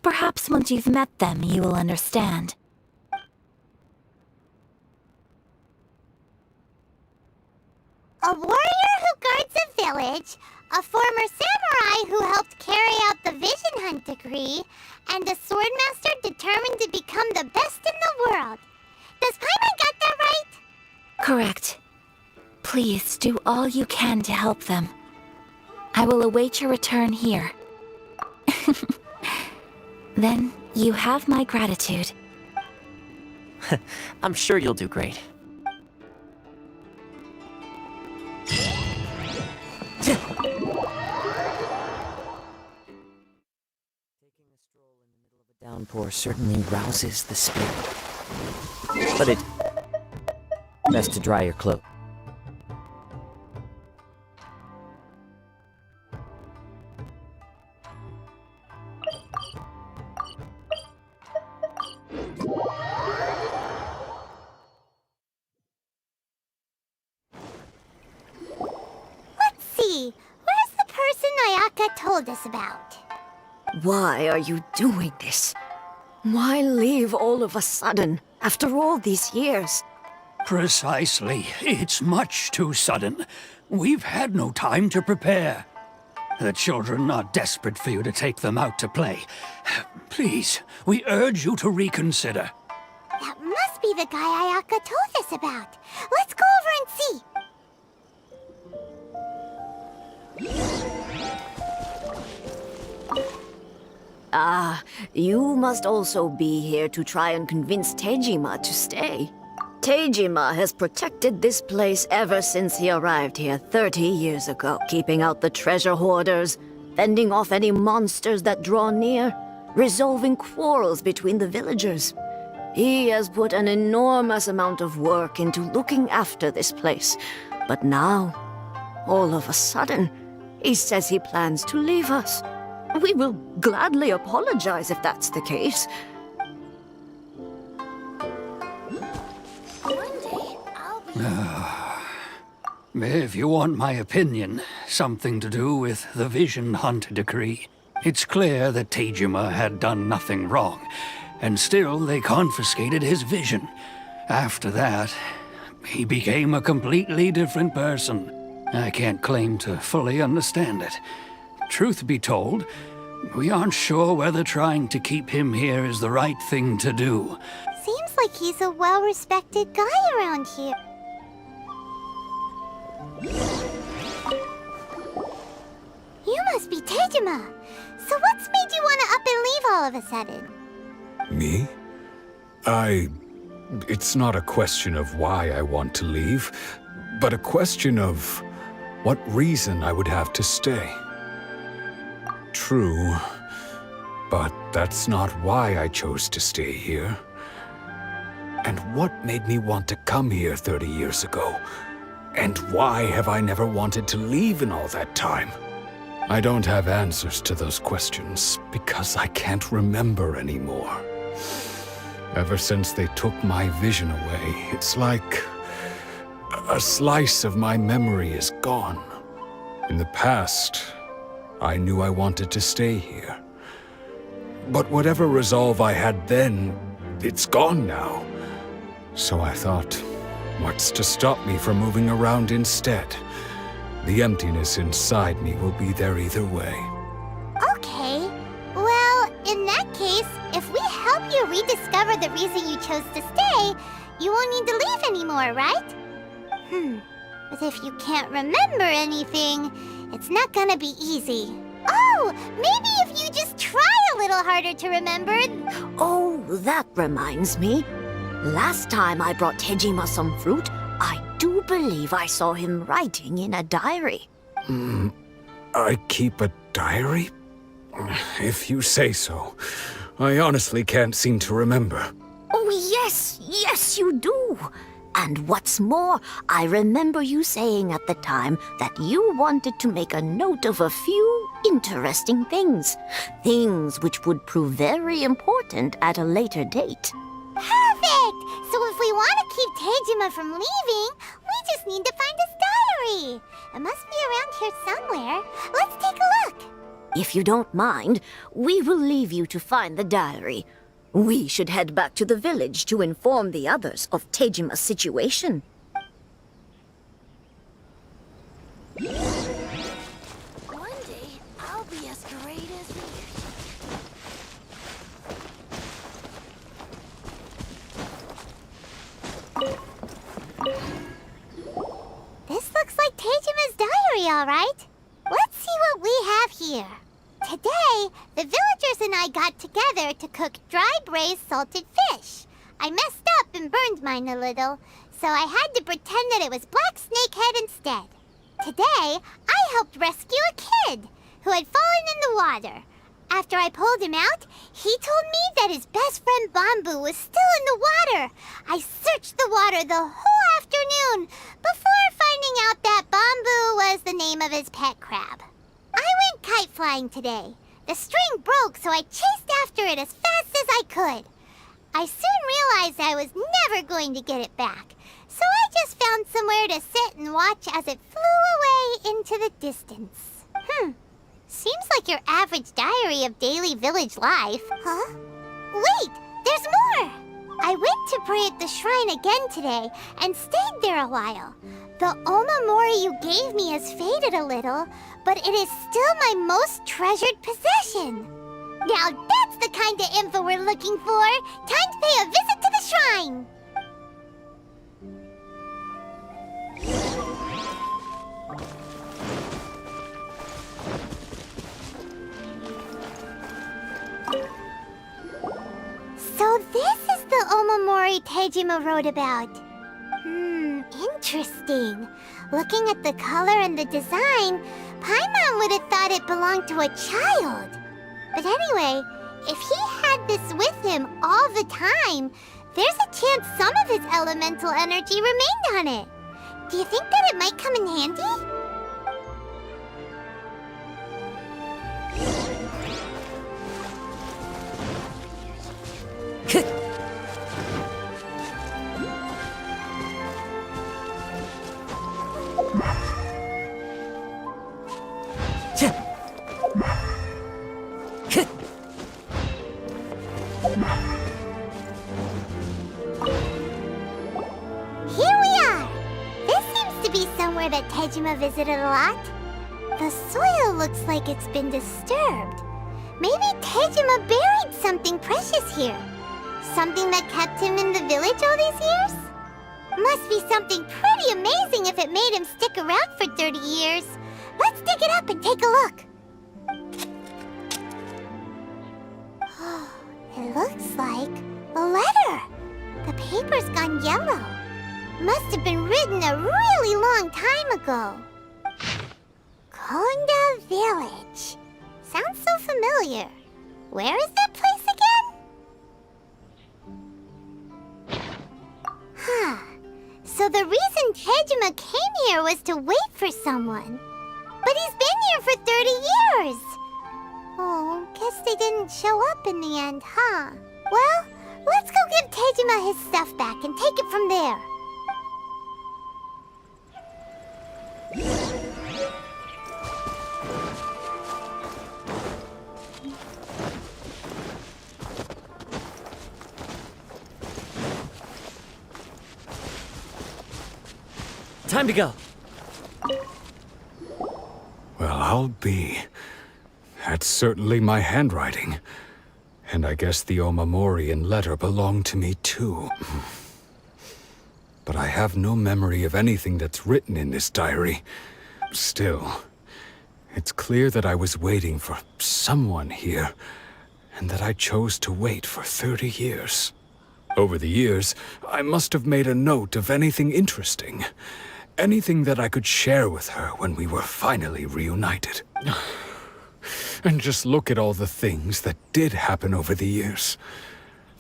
Perhaps once you've met them, you will understand. A warrior who guards a village, a former samurai who helped carry out the Vision Hunt Decree, and a swordmaster determined to become the best in the world. Does Paimon get that right? Correct. Please do all you can to help them. I will await your return here. Then you have my gratitude. I'm sure you'll do great. Downpour certainly rouses the spirit. But it's best to dry your cloak. Let's see. Where's the person Ayaka told us about? Why are you doing this? Why leave all of a sudden, after all these years? Precisely. It's much too sudden. We've had no time to prepare. The children are desperate for you to take them out to play. Please, we urge you to reconsider. That must be the guy Ayaka told us about. Let's go over and see. Ah, you must also be here to try and convince Tejima to stay. Tejima has protected this place ever since he arrived here 30 years ago, keeping out the treasure hoarders, fending off any monsters that draw near, resolving quarrels between the villagers. He has put an enormous amount of work into looking after this place, but now, all of a sudden, he says he plans to leave us. We will gladly apologize if that's the case. If you want my opinion, something to do with the Vision Hunt decree. It's clear that Tejima had done nothing wrong, and still they confiscated his vision. After that, he became a completely different person. I can't claim to fully understand it. Truth be told, we aren't sure whether trying to keep him here is the right thing to do. Seems like he's a well-respected guy around here. You must be Tejima. So what's made you want to up and leave all of a sudden? Me? It's not a question of why I want to leave, but a question of what reason I would have to stay. True, but that's not why I chose to stay here. And what made me want to come here 30 years ago? And why have I never wanted to leave in all that time? I don't have answers to those questions because I can't remember anymore. Ever since they took my vision away, it's like a slice of my memory is gone. In the past, I knew I wanted to stay here. But whatever resolve I had then, it's gone now. So I thought, what's to stop me from moving around instead? The emptiness inside me will be there either way. Okay. Well, in that case, if we help you rediscover the reason you chose to stay, you won't need to leave anymore, right? But if you can't remember anything, it's not gonna be easy. Oh, maybe if you just try a little harder to remember. Oh, that reminds me. Last time I brought Tejima some fruit, I do believe I saw him writing in a diary. I keep a diary? If you say so. I honestly can't seem to remember. Oh, yes, you do. And what's more, I remember you saying at the time that you wanted to make a note of a few interesting things. Things which would prove very important at a later date. Perfect! So if we want to keep Tejima from leaving, we just need to find his diary. It must be around here somewhere. Let's take a look. If you don't mind, we will leave you to find the diary. We should head back to the village to inform the others of Tejima's situation. One day, I'll be as great as he is. This looks like Tejima's diary, all right. Let's see what we have here. Today, the villagers and I got together to cook dry braised salted fish. I messed up and burned mine a little, so I had to pretend that it was black snakehead instead. Today, I helped rescue a kid who had fallen in the water. After I pulled him out, he told me that his best friend Bamboo was still in the water. I searched the water the whole afternoon before finding out that Bamboo was the name of his pet crab. I went kite flying today. The string broke, so I chased after it as fast as I could. I soon realized I was never going to get it back, so I just found somewhere to sit and watch as it flew away into the distance. Seems like your average diary of daily village life. Huh? Wait, there's more! I went to pray at the shrine again today and stayed there a while. The Omamori you gave me has faded a little, but it is still my most treasured possession. Now that's the kind of info we're looking for. Time to pay a visit to the shrine. Tejima wrote about. Interesting. Looking at the color and the design, Paimon would have thought it belonged to a child. But anyway, if he had this with him all the time, there's a chance some of his elemental energy remained on it. Do you think that it might come in handy? Here we are! This seems to be somewhere that Tejima visited a lot. The soil looks like it's been disturbed. Maybe Tejima buried something precious here. Something that kept him in the village all these years? Must be something pretty amazing if it made him stick around for 30 years. Let's dig it up and take a look. It looks like a letter. The paper's gone yellow. Must have been written a really long time ago. Konda Village. Sounds so familiar. Where is that place again? Huh. So the reason Tejima came here was to wait for someone. But he's been here for 30 years. Oh, guess they didn't show up in the end, huh? Well, let's go give Tejima his stuff back and take it from there. Time to go. Well, I'll be. That's certainly my handwriting. And I guess the Omamorian letter belonged to me too. But I have no memory of anything that's written in this diary. Still, it's clear that I was waiting for someone here, and that I chose to wait for 30 years. Over the years, I must have made a note of anything interesting. Anything that I could share with her when we were finally reunited. And just look at all the things that did happen over the years.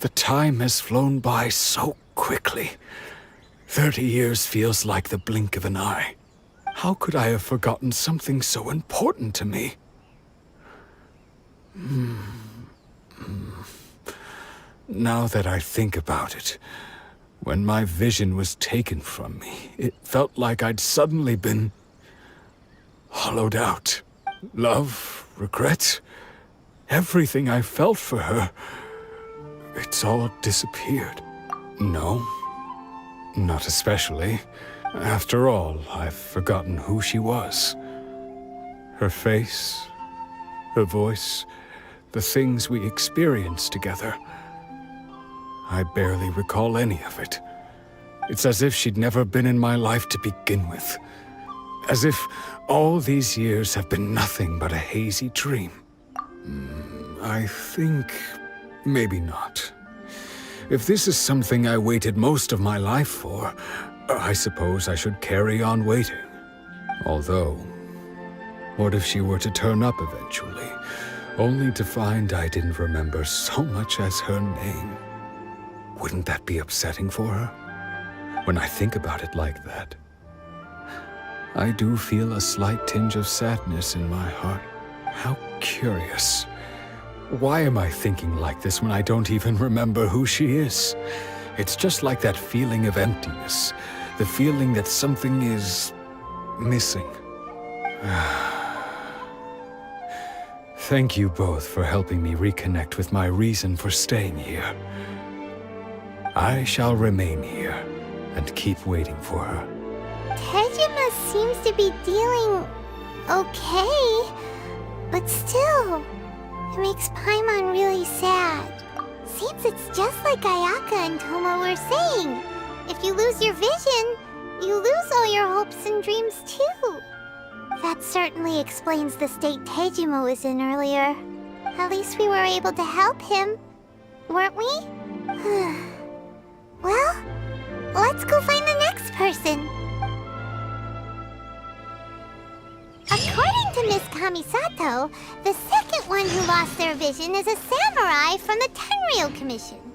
The time has flown by so quickly. 30 years feels like the blink of an eye. How could I have forgotten something so important to me? Now that I think about it, when my vision was taken from me, it felt like I'd suddenly been hollowed out. Love, regret, everything I felt for her, it's all disappeared. No, not especially. After all, I've forgotten who she was. Her face, her voice, the things we experienced together. I barely recall any of it. It's as if she'd never been in my life to begin with. As if all these years have been nothing but a hazy dream. I think maybe not. If this is something I waited most of my life for, I suppose I should carry on waiting. Although, what if she were to turn up eventually, only to find I didn't remember so much as her name? Wouldn't that be upsetting for her? When I think about it like that, I do feel a slight tinge of sadness in my heart. How curious. Why am I thinking like this when I don't even remember who she is? It's just like that feeling of emptiness, the feeling that something is missing. Thank you both for helping me reconnect with my reason for staying here. I shall remain here and keep waiting for her. Tejima seems to be dealing okay, but still, it makes Paimon really sad. Seems it's just like Ayaka and Toma were saying. If you lose your vision, you lose all your hopes and dreams too. That certainly explains the state Tejima was in earlier. At least we were able to help him, weren't we? Well, let's go find the next person. According to Miss Kamisato, the second one who lost their vision is a samurai from the Tenryou Commission.